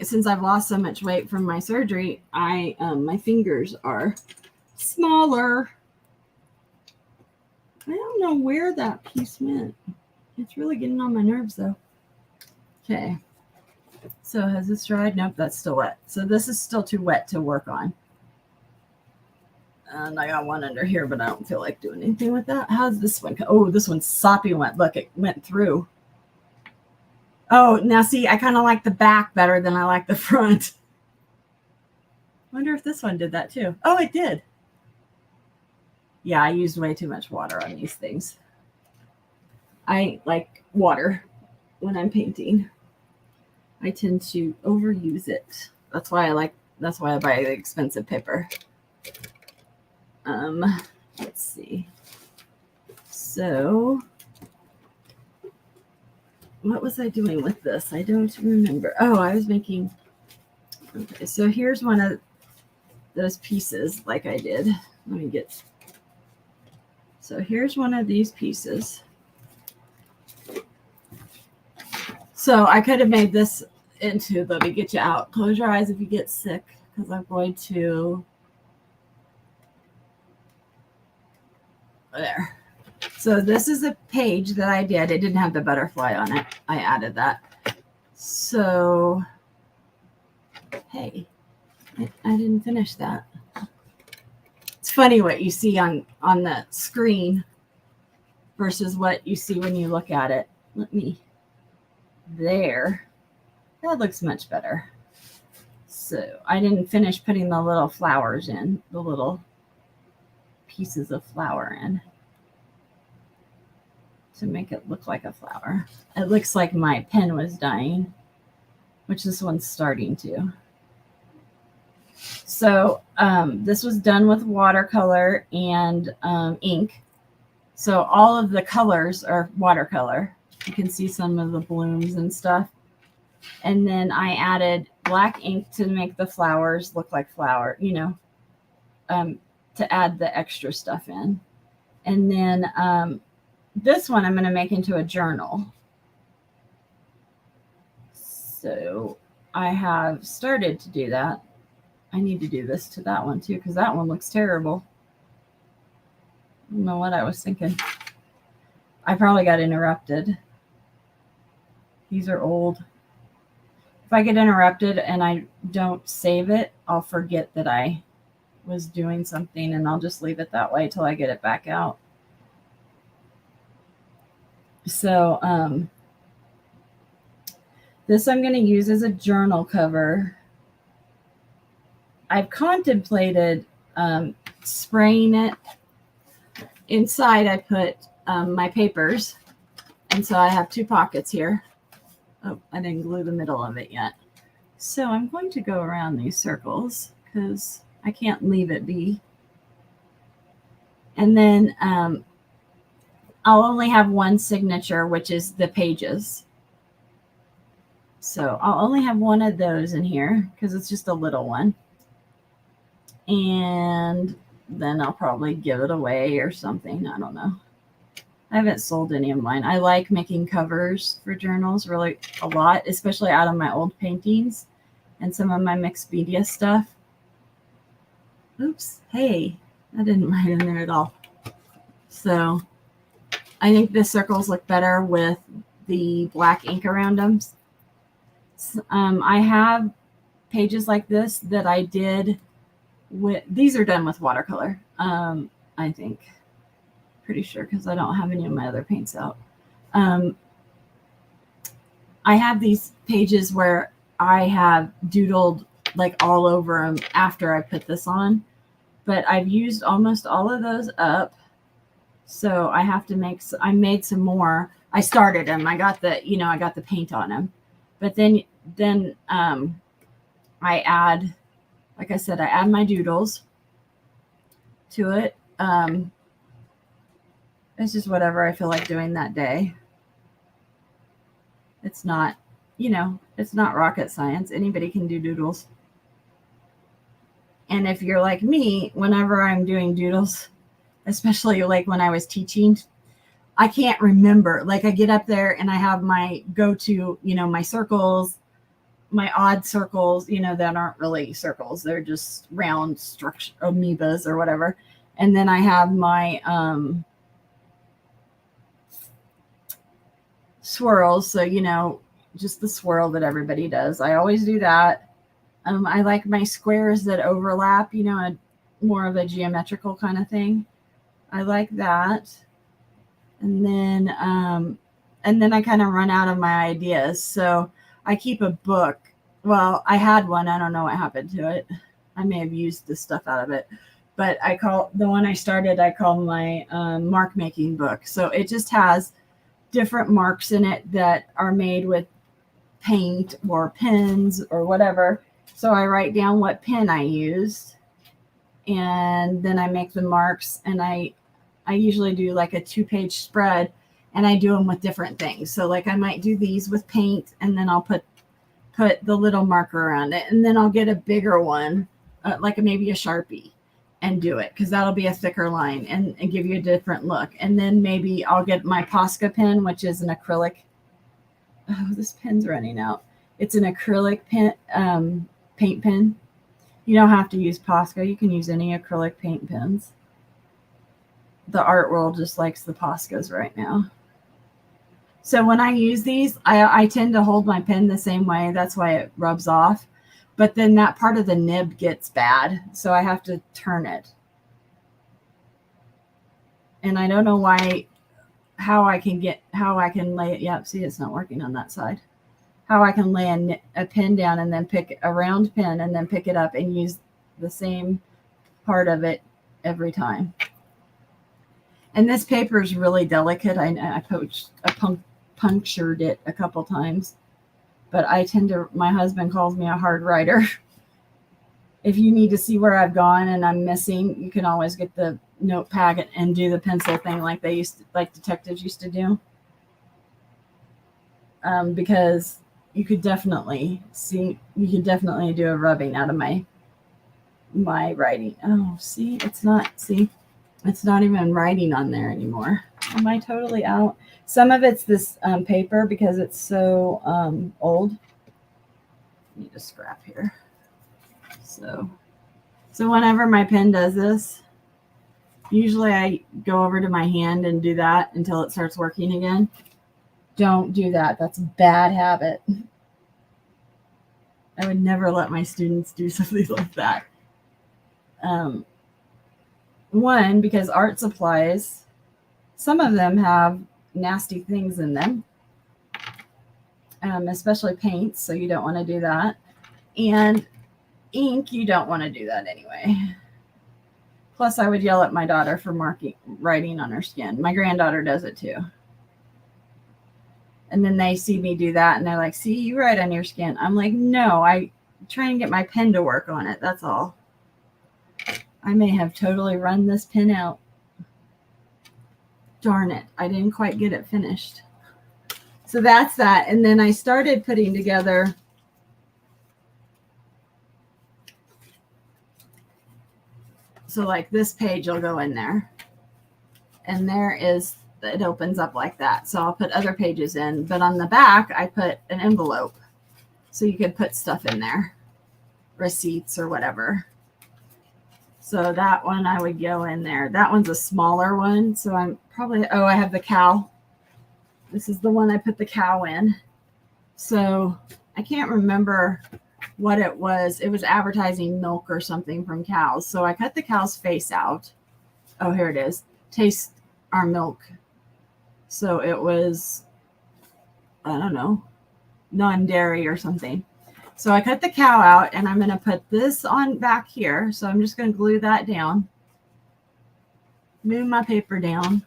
Speaker 1: Since I've lost so much weight from my surgery, my fingers are smaller. I don't know where that piece went. It's really getting on my nerves though. Okay. So has this dried? Nope, that's still wet. So this is still too wet to work on. And I got one under here, but I don't feel like doing anything with that. How's this one? Oh, this one's soppy wet. Look, it went through. Oh, now see, I kind of like the back better than I like the front. Wonder if this one did that too. Oh, it did. Yeah, I used way too much water on these things. I like water when I'm painting. I tend to overuse it. That's why I buy the expensive paper. Let's see. So what was I doing with this? I don't remember. Oh, I was making, okay, so here's one of those pieces like I did. Let me get, so here's one of these pieces. So I could have made this into, let me get you out. Close your eyes if you get sick, because I'm going to, there. So this is a page that I did. It didn't have the butterfly on it. I added that. So, hey, I didn't finish that. It's funny what you see on the screen versus what you see when you look at it. There. That looks much better. So I didn't finish putting the little flowers in, the little pieces of flower in to make it look like a flower. It looks like my pen was dying. which this one's starting to. So this was done with watercolor and ink. So all of the colors are watercolor. You can see some of the blooms and stuff. And then I added black ink to make the flowers look like flower, you know, to add the extra stuff in. And then this one I'm going to make into a journal. So I have started to do that. I need to do this to that one too, because that one looks terrible. I don't know what I was thinking. I probably got interrupted. These are old. If I get interrupted and I don't save it, I'll forget that I was doing something, and I'll just leave it that way till I get it back out. So this I'm going to use as a journal cover. I've contemplated spraying it. Inside I put my papers, and so I have two pockets here. Oh, I didn't glue the middle of it yet. So I'm going to go around these circles because I can't leave it be. And then I'll only have one signature, which is the pages. So I'll only have one of those in here because it's just a little one. And then I'll probably give it away or something. I don't know. I haven't sold any of mine. I like making covers for journals really a lot, especially out of my old paintings and some of my mixed media stuff. Oops. Hey, I didn't write in there at all. So I think the circles look better with the black ink around them. I have pages like this that I did with, these are done with watercolor, I think. Pretty sure because I don't have any of my other paints out. I have these pages where I have doodled like all over them after I put this on, but I've used almost all of those up. So I have to make, I made some more. I started them. I got the, you know, I got the paint on them, but then I add, like I said, I add my doodles to it. It's just whatever I feel like doing that day. It's not, you know, it's not rocket science. Anybody can do doodles. And if you're like me, whenever I'm doing doodles, especially like when I was teaching, I can't remember. Like I get up there and I have my go-to, you know, my circles, my odd circles, you know, that aren't really circles. They're just round structure amoebas or whatever. And then I have my swirls. So, you know, just the swirl that everybody does. I always do that. I like my squares that overlap, you know, more of a geometrical kind of thing. I like that. And then I kind of run out of my ideas. So I keep a book. Well, I had one. I don't know what happened to it. I may have used the stuff out of it. But I call the one I started, I call my mark making book. So it just has different marks in it that are made with paint or pens or whatever. So I write down what pen I used, and then I make the marks, and I usually do like a 2-page spread, and I do them with different things. So like I might do these with paint, and then I'll put the little marker around it, and then I'll get a bigger one, like maybe a Sharpie, and do it because that'll be a thicker line and give you a different look. And then maybe I'll get my Posca pen, which is an acrylic. Oh, this pen's running out. It's an acrylic pen, paint pen. You don't have to use Posca. You can use any acrylic paint pens. The art world just likes the Poscas right now. So when I use these, I tend to hold my pen the same way. That's why it rubs off. But then that part of the nib gets bad, so I have to turn it. And I don't know how I can lay it. Yep, see, it's not working on that side. How I can lay a pen down and then pick a round pen and then pick it up and use the same part of it every time. And this paper is really delicate. I punctured it a couple times. but my husband calls me a hard writer. If you need to see where I've gone and I'm missing, you can always get the notepad and do the pencil thing like detectives used to do. Because you could definitely do a rubbing out of my writing. Oh, see, it's not even writing on there anymore. Am I totally out? Some of it's this paper because it's so old. I need a scrap here. So whenever my pen does this, usually I go over to my hand and do that until it starts working again. Don't do that. That's a bad habit. I would never let my students do something like that. One, because art supplies, some of them have nasty things in them, especially paints, so you don't want to do that. And ink, you don't want to do that anyway. Plus, I would yell at my daughter for writing on her skin. My granddaughter does it too. And then they see me do that, and they're like, see, you write on your skin. I'm like, no, I try and get my pen to work on it. That's all. I may have totally run this pen out. Darn it. I didn't quite get it finished. So that's that. And then I started putting together so like this page will go in there. And it opens up like that. So I'll put other pages in. But on the back, I put an envelope. So you could put stuff in there. Receipts or whatever. So that one I would go in there. That one's a smaller one. So I have the cow. This is the one I put the cow in. So I can't remember what it was. It was advertising milk or something from cows. So I cut the cow's face out. Oh, here it is. Taste our milk. So it was, I don't know, non-dairy or something. So I cut the cow out, and I'm going to put this on back here. So I'm just going to glue that down. Move my paper down.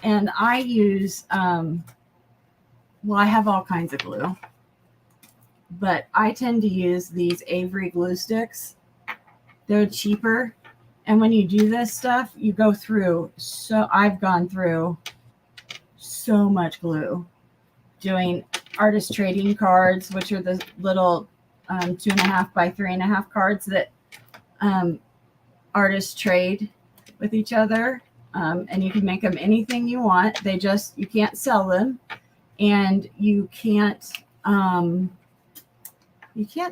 Speaker 1: And I use, I have all kinds of glue. But I tend to use these Avery glue sticks. They're cheaper. And when you do this stuff, you go through. So I've gone through so much glue doing artist trading cards, which are the little 2.5 by 3.5 cards that artists trade with each other. And you can make them anything you want. You can't sell them, and you can't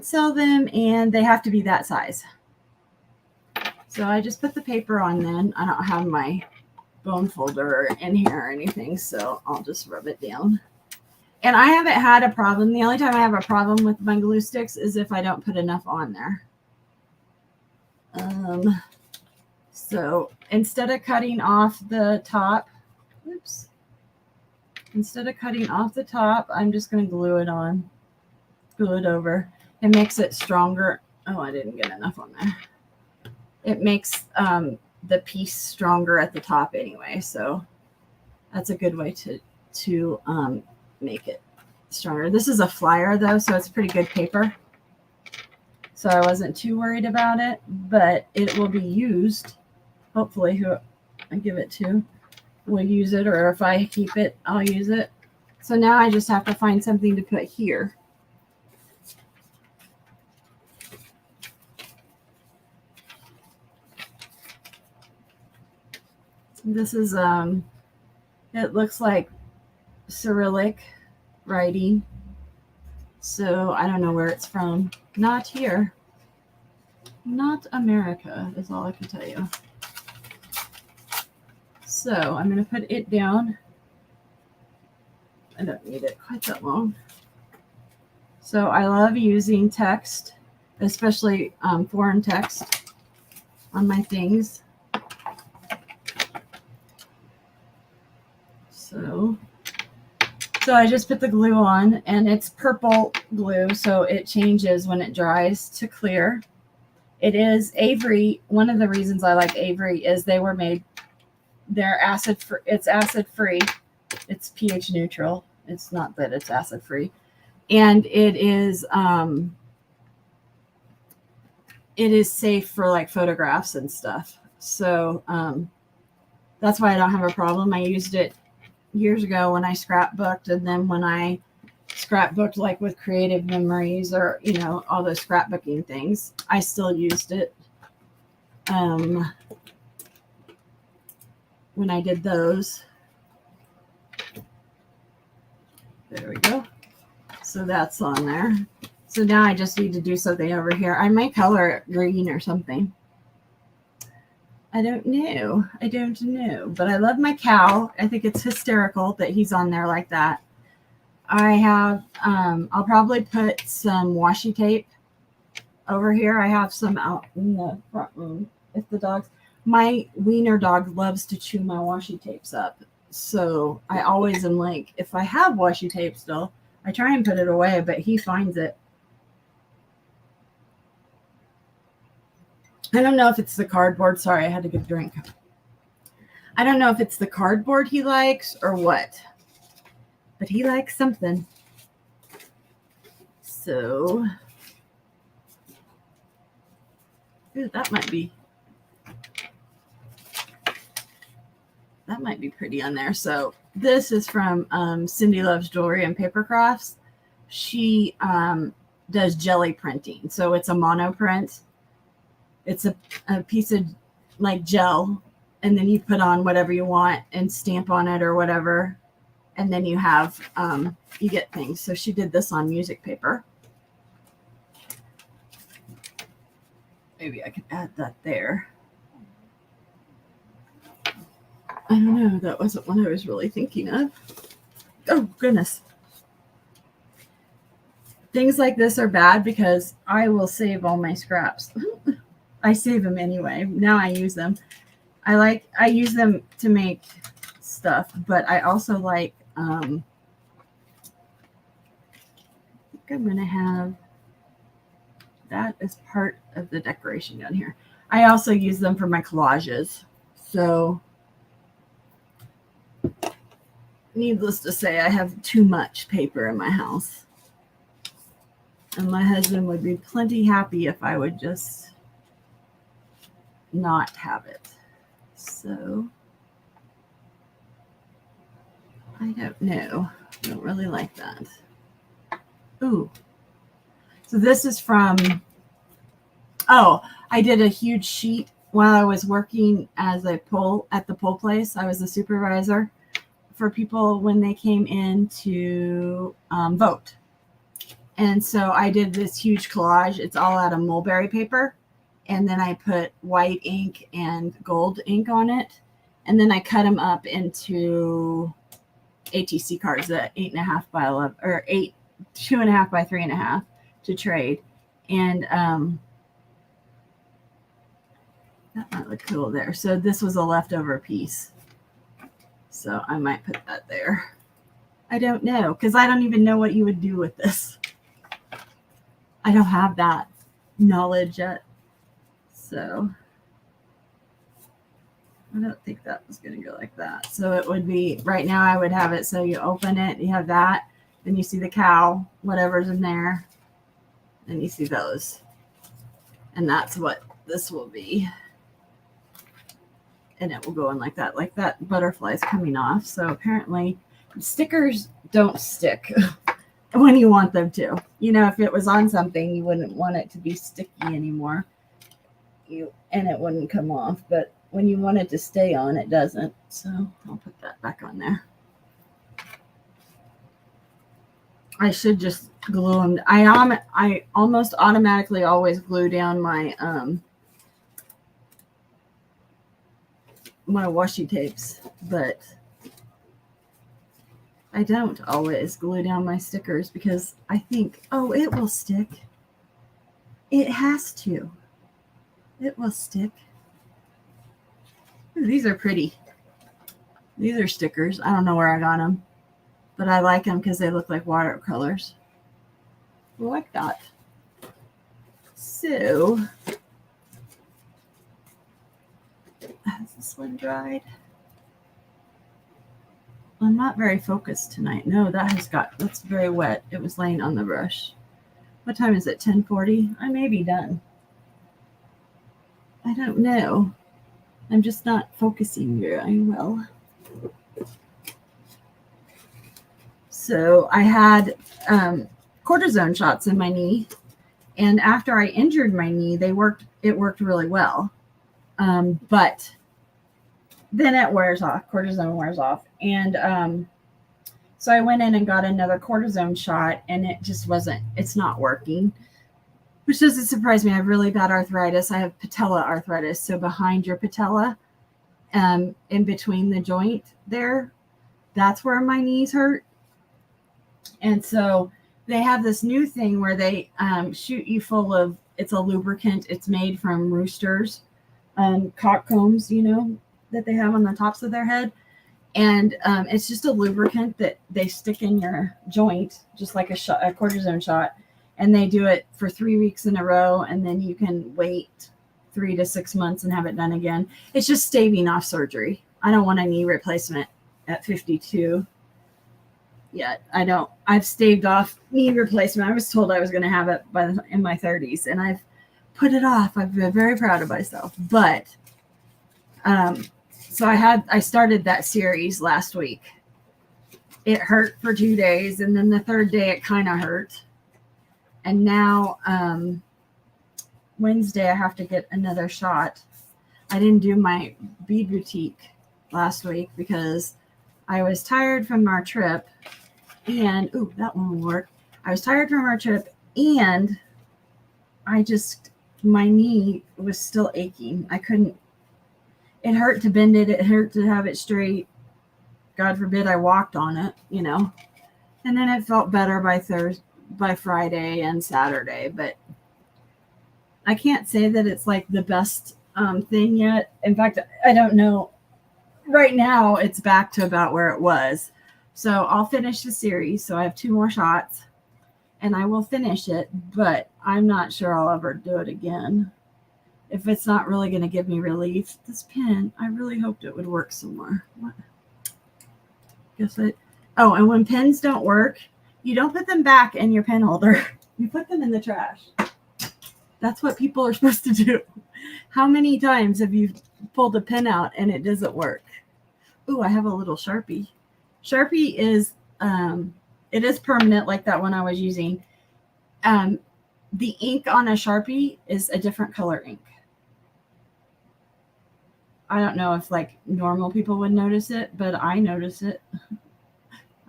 Speaker 1: sell them, and they have to be that size. So I just put the paper on then. I don't have my bone folder in here or anything, so I'll just rub it down. And I haven't had a problem. The only time I have a problem with my glue sticks is if I don't put enough on there. So instead of cutting off the top, I'm just going to glue it over. It makes it stronger. Oh, I didn't get enough on there. It makes the piece stronger at the top anyway. So that's a good way to make it stronger. This is a flyer though, so it's pretty good paper. So I wasn't too worried about it, but it will be used. Hopefully who I give it to will use it, or if I keep it, I'll use it. So now I just have to find something to put here. This is, it looks like Cyrillic writing. So I don't know where it's from. Not here. Not America is all I can tell you. So I'm going to put it down. I don't need it quite that long. So I love using text, especially foreign text on my things. So I just put the glue on, and it's purple glue, so it changes when it dries to clear. It is Avery. One of the reasons I like Avery is it's acid free. It's pH neutral. It's not that it's acid free, And it is safe for like photographs and stuff. So that's why I don't have a problem. I used it years ago when I scrapbooked, and then when I scrapbooked like with Creative Memories or all those scrapbooking things, I still used it when I did those. There we go. So that's on there. So now I just need to do something over here. I might color it green or something. I don't know. But I love my cow. I think it's hysterical that he's on there like that. I have, I'll probably put some washi tape over here. I have some out in the front room. If the dogs, my wiener dog loves to chew my washi tapes up. So I always am like, if I have washi tape still, I try and put it away, but he finds it. I don't know if it's the cardboard. Sorry, I had to get a drink. I don't know if it's the cardboard he likes or what, but he likes something. So, ooh, that might be pretty on there. So this is from Cindy Loves Jewelry and Paper Crafts. She does jelly printing. So it's a mono print. It's a piece of like gel, and then you put on whatever you want and stamp on it or whatever. And then you have, you get things. So she did this on music paper. Maybe I can add that there. I don't know. That wasn't what I was really thinking of. Oh, goodness. Things like this are bad because I will save all my scraps. I save them anyway. Now I use them. I use them to make stuff, but I also like, I think I'm going to have that as part of the decoration down here. I also use them for my collages. So needless to say, I have too much paper in my house. And my husband would be plenty happy if I would just not have it. So I don't know. I don't really like that. Ooh. So this is from, I did a huge sheet while I was working as a pole at the pole place. I was a supervisor for people when they came in to vote. And so I did this huge collage. It's all out of mulberry paper. And then I put white ink and gold ink on it. And then I cut them up into ATC cards, 8.5 by 11 or 2.5 by 3.5 to trade. And that might look cool there. So this was a leftover piece. So I might put that there. I don't know, because I don't even know what you would do with this. I don't have that knowledge yet. So I don't think that was going to go like that. So it would be, right now I would have it so you open it, you have that, then you see the cow, whatever's in there, and you see those. And that's what this will be. And it will go in like that. Like that butterfly is coming off. So apparently stickers don't stick when you want them to. You know, if it was on something, you wouldn't want it to be sticky anymore. And it wouldn't come off. But when you want it to stay on, it doesn't. So I'll put that back on there. I should just glue them. I almost automatically always glue down my my washi tapes, but I don't always glue down my stickers because I think, oh, it will stick. It has to. It will stick. Ooh, these are pretty. These are stickers. I don't know where I got them, but I like them because they look like watercolors. I like that. So, has this one dried? I'm not very focused tonight. No, that's very wet. It was laying on the brush. What time is it? 10:40? I may be done. I don't know. I'm just not focusing very well. So I had cortisone shots in my knee, and after I injured my knee, it worked really well. But then it wears off. Cortisone wears off, and so I went in and got another cortisone shot, and it's not working, which doesn't surprise me. I have really bad arthritis. I have patella arthritis. So behind your patella, in between the joint there, that's where my knees hurt. And so they have this new thing where they shoot you full of, it's a lubricant. It's made from roosters, cock combs, that they have on the tops of their head. And it's just a lubricant that they stick in your joint, just like a cortisone shot. And they do it for 3 weeks in a row. And then you can wait 3 to 6 months and have it done again. It's just staving off surgery. I don't want a knee replacement at 52 yet. I've staved off knee replacement. I was told I was going to have it in my 30s, and I've put it off. I've been very proud of myself. But so I started that series last week. It hurt for 2 days, and then the third day it kind of hurt. And now Wednesday I have to get another shot. I didn't do my bead boutique last week because I was tired from our trip, and that one will work. I was tired from our trip, and my knee was still aching. It hurt to bend it. It hurt to have it straight. God forbid I walked on it, and then it felt better by Friday and Saturday, but I can't say that it's like the best thing yet. In fact, I don't know. Right now it's back to about where it was. So I'll finish the series. So I have 2 more shots and I will finish it, but I'm not sure I'll ever do it again. If it's not really going to give me relief. This pen, I really hoped it would work some more. What? And when pens don't work, you don't put them back in your pen holder. You put them in the trash. That's what people are supposed to do. How many times have you pulled a pen out and it doesn't work? I have a little Sharpie. Sharpie is, it is permanent like that one I was using. The ink on a Sharpie is a different color ink. I don't know if like normal people would notice it, but I notice it.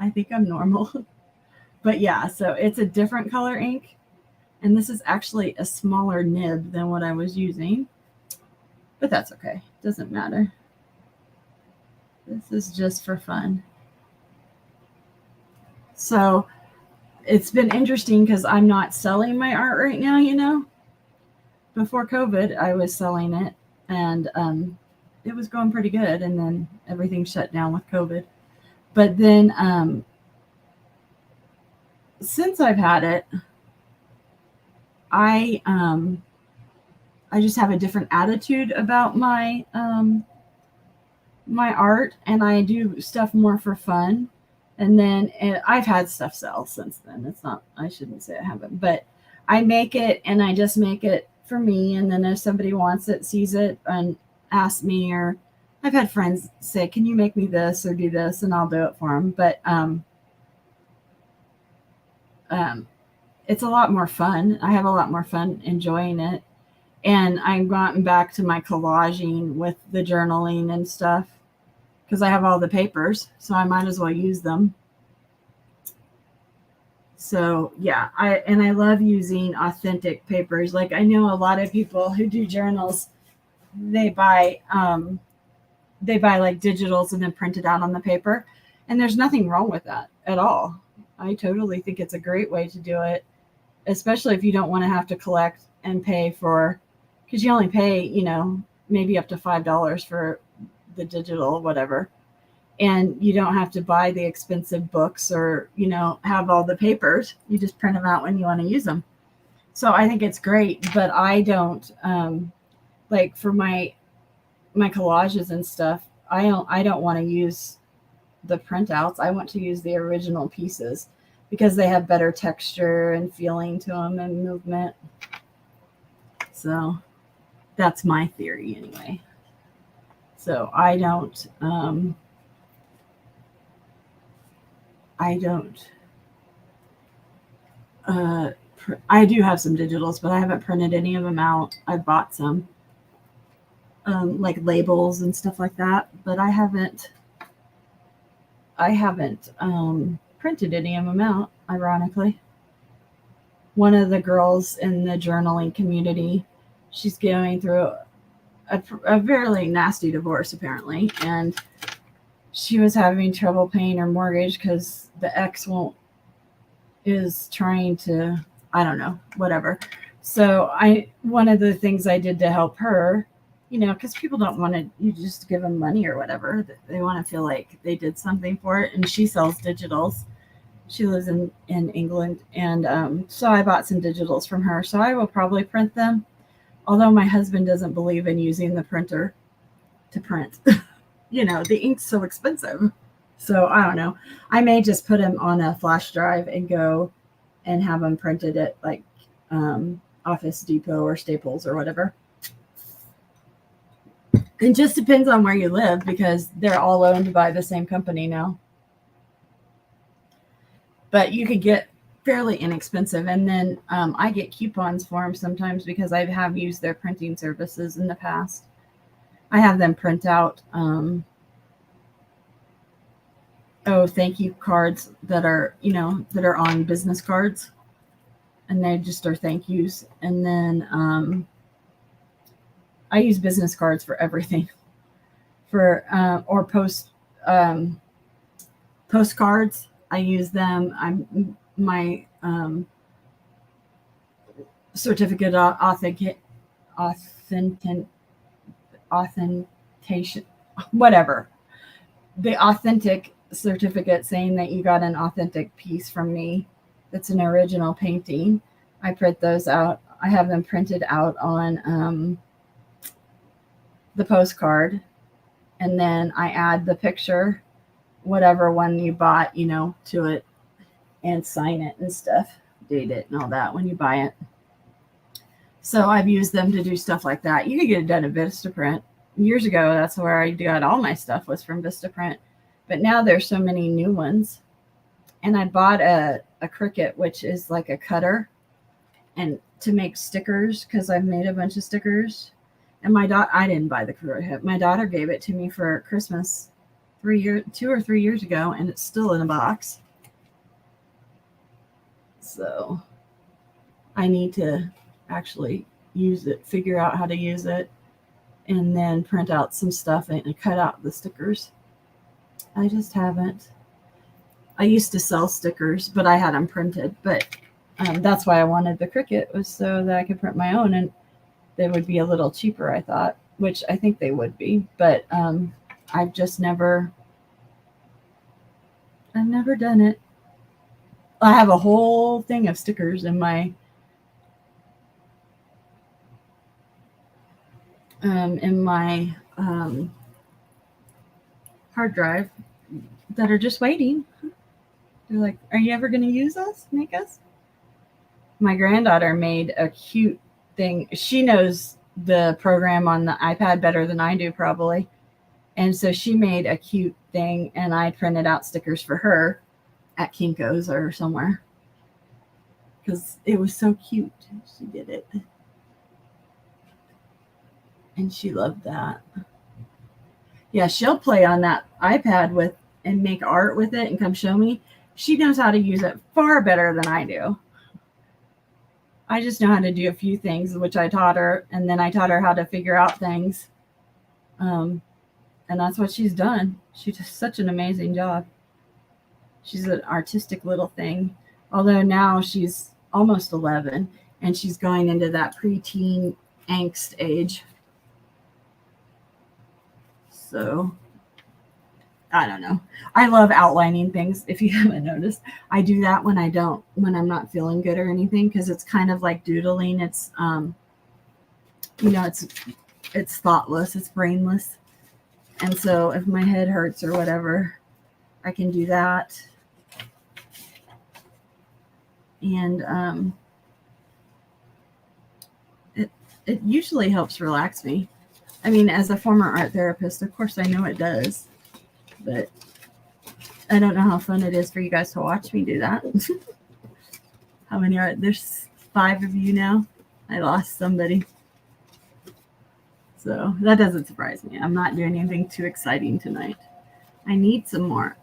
Speaker 1: I think I'm normal. But yeah, so it's a different color ink. And this is actually a smaller nib than what I was using. But that's okay. Doesn't matter. This is just for fun. So it's been interesting because I'm not selling my art right now, Before COVID, I was selling it. And it was going pretty good. And then everything shut down with COVID. But then since I've had it, I just have a different attitude about my my art, and I do stuff more for fun. And then I've had stuff sell since then. It's not, I shouldn't say I haven't, but I make it and I just make it for me. And then if somebody wants it, sees it and asks me, or I've had friends say, can you make me this or do this? And I'll do it for them. But it's a lot more fun. I have a lot more fun enjoying it. And I've gotten back to my collaging with the journaling and stuff because I have all the papers, so I might as well use them. So yeah, I love using authentic papers. Like I know a lot of people who do journals, they buy like digitals and then print it out on the paper. And there's nothing wrong with that at all. I totally think it's a great way to do it, especially if you don't want to have to collect and pay for, because you only pay, maybe up to $5 for the digital, whatever. And you don't have to buy the expensive books or, have all the papers. You just print them out when you want to use them. So I think it's great, but I don't, like for my collages and stuff, I don't want to use the printouts. I want to use the original pieces because they have better texture and feeling to them and movement. So that's my theory anyway. So I don't I do have some digitals, but I haven't printed any of them out. I've bought some like labels and stuff like that, but I haven't printed any of them out, ironically. One of the girls in the journaling community, she's going through a fairly nasty divorce apparently, and she was having trouble paying her mortgage because the ex is trying to, I don't know, whatever. So one of the things I did to help her, because people don't want to, you just give them money or whatever. They want to feel like they did something for it. And she sells digitals. She lives in England. And so I bought some digitals from her. So I will probably print them. Although my husband doesn't believe in using the printer to print. The ink's so expensive. So I don't know. I may just put them on a flash drive and go and have them printed at like Office Depot or Staples or whatever. It just depends on where you live because they're all owned by the same company now. But you could get fairly inexpensive. And then I get coupons for them sometimes because I have used their printing services in the past. I have them print out thank you cards that are on business cards, and they just are thank yous. And then I use business cards for everything, for or postcards. I use them. My certificate authentication, whatever, the authentic certificate saying that you got an authentic piece from me that's an original painting. I print those out. I have them printed out on the postcard, and then I add the picture, whatever one you bought, to it, and sign it and stuff, date it and all that when you buy it. So I've used them to do stuff like that. You could get it done at Vistaprint. Years ago, that's where I got all my stuff, was from Vistaprint. But now there's so many new ones. And I bought a Cricut, which is like a cutter, and to make stickers, because I've made a bunch of stickers. And I didn't buy the Cricut. My daughter gave it to me for Christmas 2 or 3 years ago, and it's still in a box. So I need to actually use it, figure out how to use it, and then print out some stuff and cut out the stickers. I just haven't. I used to sell stickers, but I had them printed. But that's why I wanted the Cricut, was so that I could print my own, and they would be a little cheaper, I thought, which I think they would be. But I've never done it. I have a whole thing of stickers in my hard drive that are just waiting. They're like, are you ever going to use us? Make us? My granddaughter made a cute thing. She knows the program on the iPad better than I do, probably. And so she made a cute thing, and I printed out stickers for her at Kinko's or somewhere because it was so cute. She did it. And she loved that. Yeah, she'll play on that iPad and make art with it and come show me. She knows how to use it far better than I do. I just know how to do a few things, which I taught her, and then I taught her how to figure out things. And that's what she's done. She does such an amazing job. She's an artistic little thing. Although now she's almost 11, and she's going into that preteen angst age. So, I don't know. I love outlining things. If you haven't noticed, I do that when I'm not feeling good or anything, because it's kind of like doodling. It's, it's thoughtless. It's brainless. And so if my head hurts or whatever, I can do that. And it usually helps relax me. I mean, as a former art therapist, of course I know it does, but I don't know how fun it is for you guys to watch me do that. How many are there's 5 of you now? I lost somebody. So that doesn't surprise me. I'm not doing anything too exciting tonight. I need some more.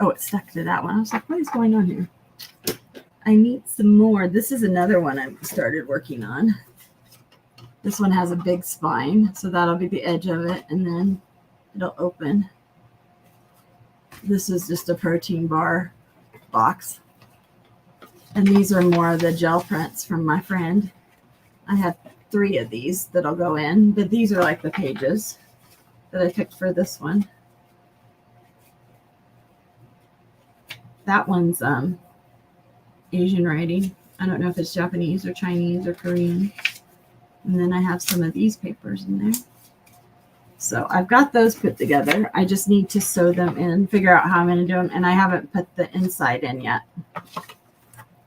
Speaker 1: Oh, it stuck to that one. I was like, what is going on here? I need some more. This is another one I've started working on. This one has a big spine, so that'll be the edge of it, and then it'll open. This is just a protein bar box. And these are more of the gel prints from my friend. I have 3 of these that'll go in, but these are like the pages that I picked for this one. That one's Asian writing. I don't know if it's Japanese or Chinese or Korean. And then I have some of these papers in there. So I've got those put together. I just need to sew them in, figure out how I'm going to do them. And I haven't put the inside in yet.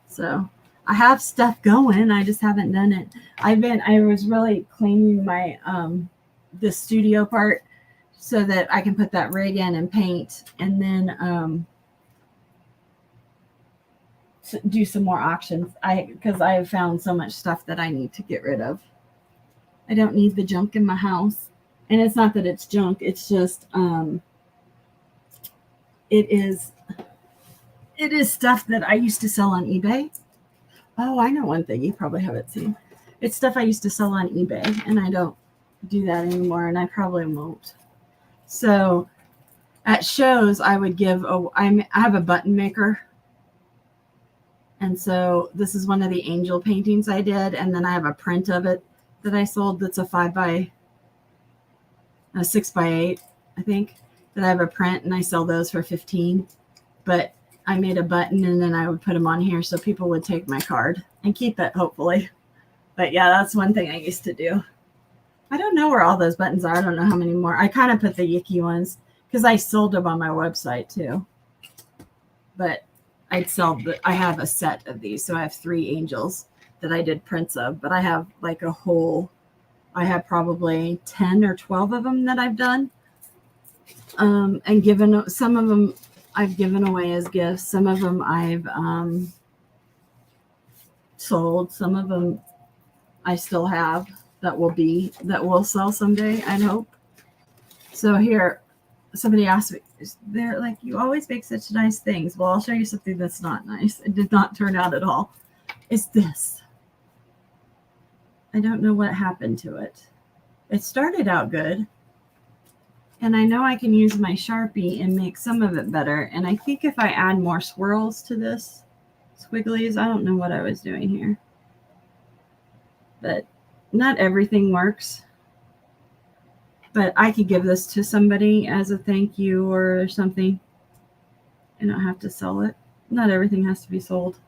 Speaker 1: So I have stuff going. I just haven't done it. I was really cleaning my, the studio part so that I can put that rig in and paint. And then, do some more auctions because I have found so much stuff that I need to get rid of. I don't need the junk in my house, and it's not that it's junk, it's just it is stuff that I used to sell on eBay. Oh, I know one thing you probably haven't seen. It's stuff I used to sell on eBay, and I don't do that anymore, and I probably won't. So at shows I would give I have a button maker. And so this is one of the angel paintings I did. And then I have a print of it that I sold. That's a 6x8, I think, that I have a print, and I sell those for $15. But I made a button, and then I would put them on here so people would take my card and keep it, hopefully. But yeah, that's one thing I used to do. I don't know where all those buttons are. I don't know how many more. I kind of put the Yicky ones because I sold them on my website too. But I have a set of these. So I have 3 angels that I did prints of, but I have like I have probably 10 or 12 of them that I've done. And given some of them I've given away as gifts. Some of them I've sold. Some of them I still have that will sell someday, I hope. So here, somebody asked me, they're like, you always make such nice things. Well, I'll show you something that's not nice. It did not turn out at all. It's this. I don't know what happened to it. It started out good. And I know I can use my Sharpie and make some of it better. And I think if I add more swirls to this, squigglies, I don't know what I was doing here. But not everything works. But I could give this to somebody as a thank you or something. I don't have to sell it. Not everything has to be sold.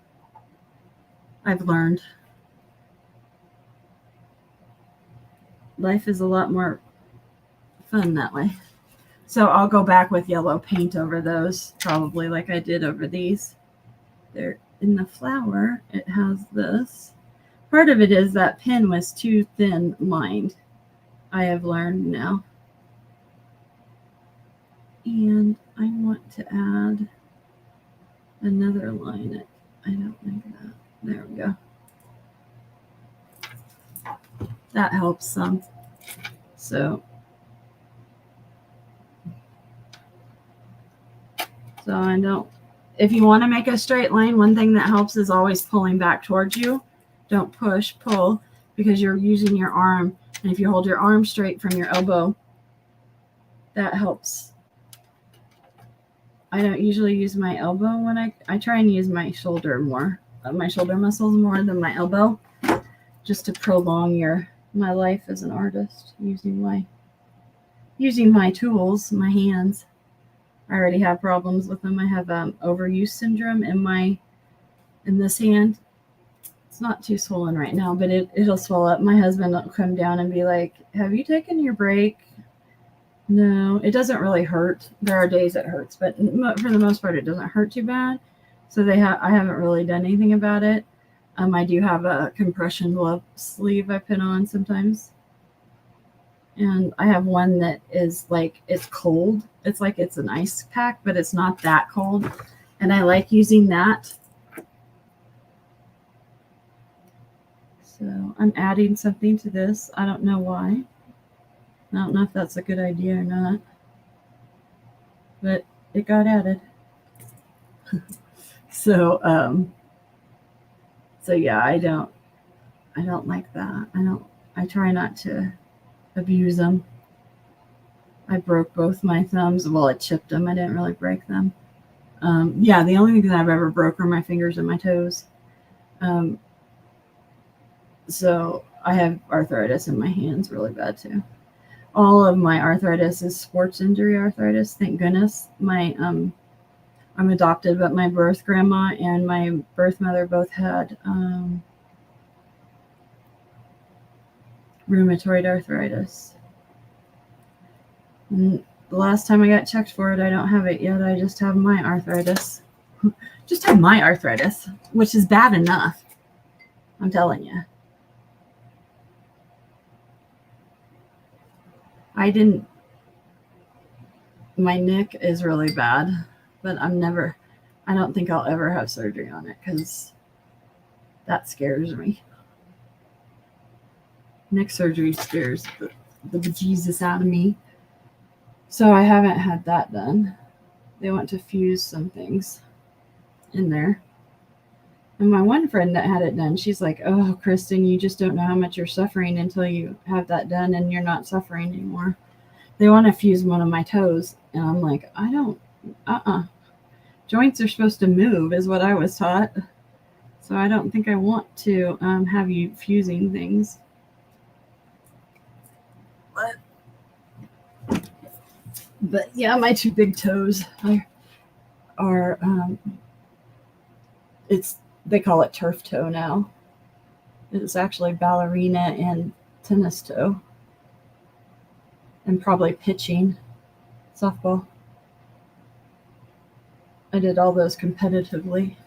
Speaker 1: I've learned. Life is a lot more fun that way. So I'll go back with yellow paint over those, probably like I did over these. They're in the flower. It has this. Part of it is that pen was too thin lined. I have learned now. And I want to add another line. I don't think that. There we go. That helps some. So I don't, if you want to make a straight line, one thing that helps is always pulling back towards you. Don't push, pull, because you're using your arm. And if you hold your arm straight from your elbow, that helps. I don't usually use my elbow when I try and use my shoulder more, my shoulder muscles more than my elbow, just to prolong my life as an artist using my tools, my hands. I already have problems with them. I have overuse syndrome in this hand. It's not too swollen right now, but it'll swell up. My husband will come down and be like, have you taken your break? No, it doesn't really hurt. There are days it hurts, but for the most part, it doesn't hurt too bad. So I haven't really done anything about it. I do have a compression glove sleeve I put on sometimes. And I have one that is like, it's cold. It's like it's an ice pack, but it's not that cold. And I like using that. So I'm adding something to this. I don't know why. I don't know if that's a good idea or not. But it got added. So yeah, I don't like that. I try not to abuse them. I broke both my thumbs. Well, I chipped them. I didn't really break them. Yeah, the only thing that I've ever broke are my fingers and my toes. So I have arthritis in my hands really bad too. All of my arthritis is sports injury arthritis. Thank goodness. I'm adopted, but my birth grandma and my birth mother both had rheumatoid arthritis. And the last time I got checked for it, I don't have it yet. I just have my arthritis. Just have my arthritis, which is bad enough. I'm telling you. My neck is really bad, but I don't think I'll ever have surgery on it because that scares me. Neck surgery scares the bejesus out of me. So I haven't had that done. They want to fuse some things in there. And my one friend that had it done, she's like, "Oh, Kristen, you just don't know how much you're suffering until you have that done and you're not suffering anymore." They want to fuse one of my toes. And I'm like, I don't, Joints are supposed to move, is what I was taught. So I don't think I want to have you fusing things. But yeah, my two big toes are they call it turf toe now. It's actually ballerina and tennis toe. And probably pitching, softball. I did all those competitively.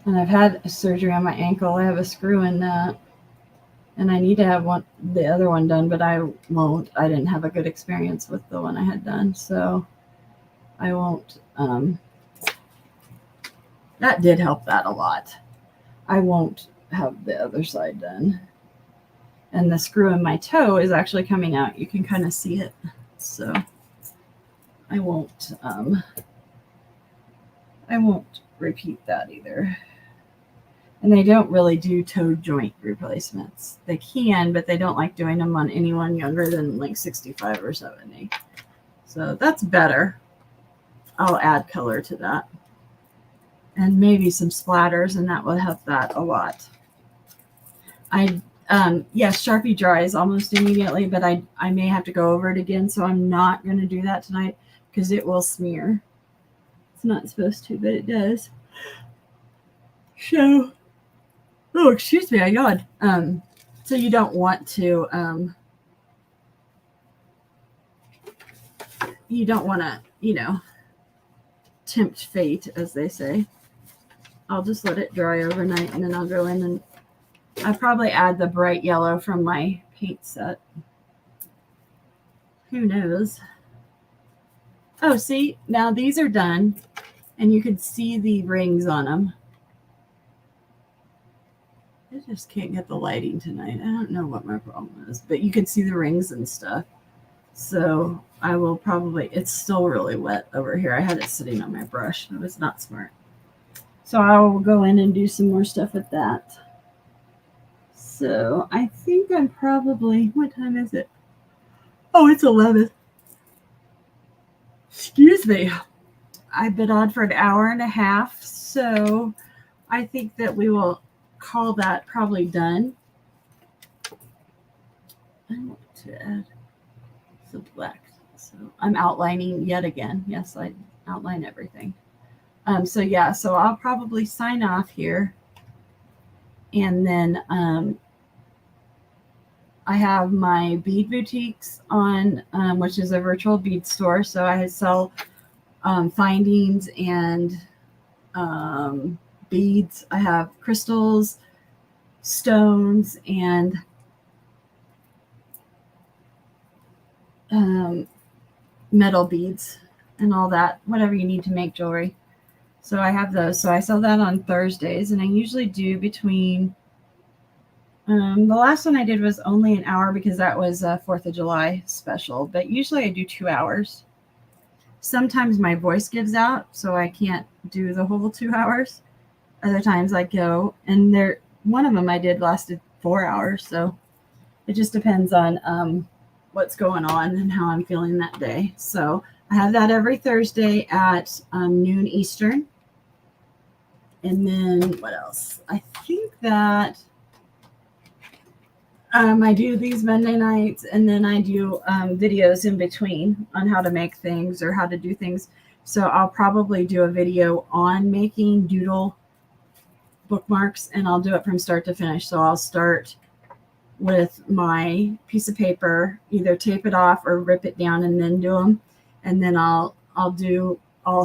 Speaker 1: And I've had a surgery on my ankle. I have a screw in that. And I need to have the other one done, but I won't. I didn't have a good experience with the one I had done, so I won't. That did help that a lot. I won't have the other side done. And the screw in my toe is actually coming out. You can kind of see it. So I won't repeat that either. And they don't really do toe joint replacements. They can, but they don't like doing them on anyone younger than like 65 or 70. So that's better. I'll add color to that. And maybe some splatters, and that will help that a lot. Sharpie dries almost immediately, but I may have to go over it again, so I'm not going to do that tonight because it will smear. It's not supposed to, but it does. So, oh, excuse me, I yawned. So you don't want to, tempt fate, as they say. I'll just let it dry overnight, and then I'll go in and I'll probably add the bright yellow from my paint set. Who knows? Oh, see, now these are done, and you can see the rings on them. I just can't get the lighting tonight. I don't know what my problem is, but you can see the rings and stuff. So I will probably, it's still really wet over here. I had it sitting on my brush. It was not smart. So I will go in and do some more stuff with that. So I think I'm probably, what time is it? Oh, it's 11. Excuse me. I've been on for an hour and a half. So I think that we will call that probably done. I want to add some black. So I'm outlining yet again. Yes, I outline everything. So I'll probably sign off here. And then I have my bead boutiques on, which is a virtual bead store. So I sell findings and beads. I have crystals, stones, and metal beads and all that, whatever you need to make jewelry. So I have those. So I sell that on Thursdays, and I usually do between. The last one I did was only an hour because that was a 4th of July special, but usually I do 2 hours. Sometimes my voice gives out, so I can't do the whole 2 hours. Other times I go, and one of them I did lasted 4 hours. So it just depends on what's going on and how I'm feeling that day. So I have that every Thursday at noon Eastern. And then what else? I think that I do these Monday nights, and then I do videos in between on how to make things or how to do things. So I'll probably do a video on making doodle bookmarks, and I'll do it from start to finish. So I'll start with my piece of paper, either tape it off or rip it down and then do them. And then I'll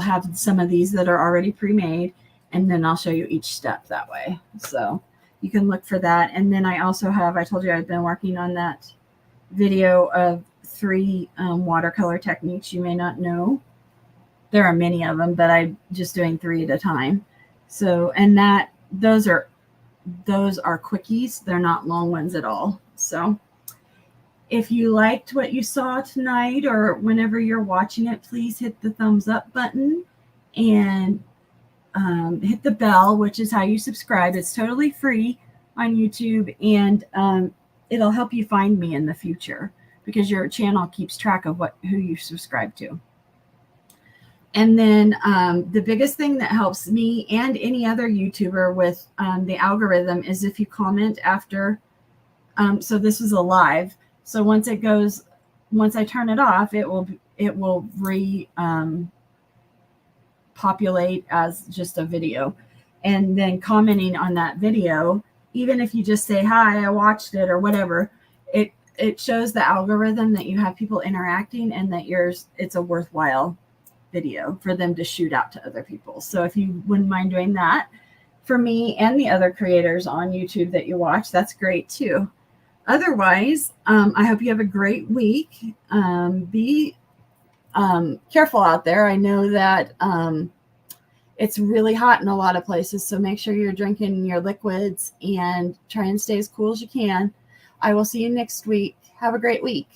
Speaker 1: have some of these that are already pre-made, and then I'll show you each step that way. So you can look for that. And then I also I told you I've been working on that video of 3 watercolor techniques you may not know. There are many of them, but I'm just doing 3 at a time. So, and those are quickies. They're not long ones at all. So if you liked what you saw tonight or whenever you're watching it, please hit the thumbs up button and hit the bell, which is how you subscribe. It's totally free on YouTube, and it'll help you find me in the future because your channel keeps track of who you subscribe to. And then the biggest thing that helps me and any other YouTuber with the algorithm is if you comment after. So this is a live. So once I turn it off, it will populate as just a video. And then commenting on that video, even if you just say, hi, I watched it or whatever, it shows the algorithm that you have people interacting and that it's a worthwhile video for them to shoot out to other people. So if you wouldn't mind doing that for me and the other creators on YouTube that you watch, that's great too. Otherwise, I hope you have a great week. Be careful out there. I know that it's really hot in a lot of places, so make sure you're drinking your liquids and try and stay as cool as you can. I will see you next week. Have a great week.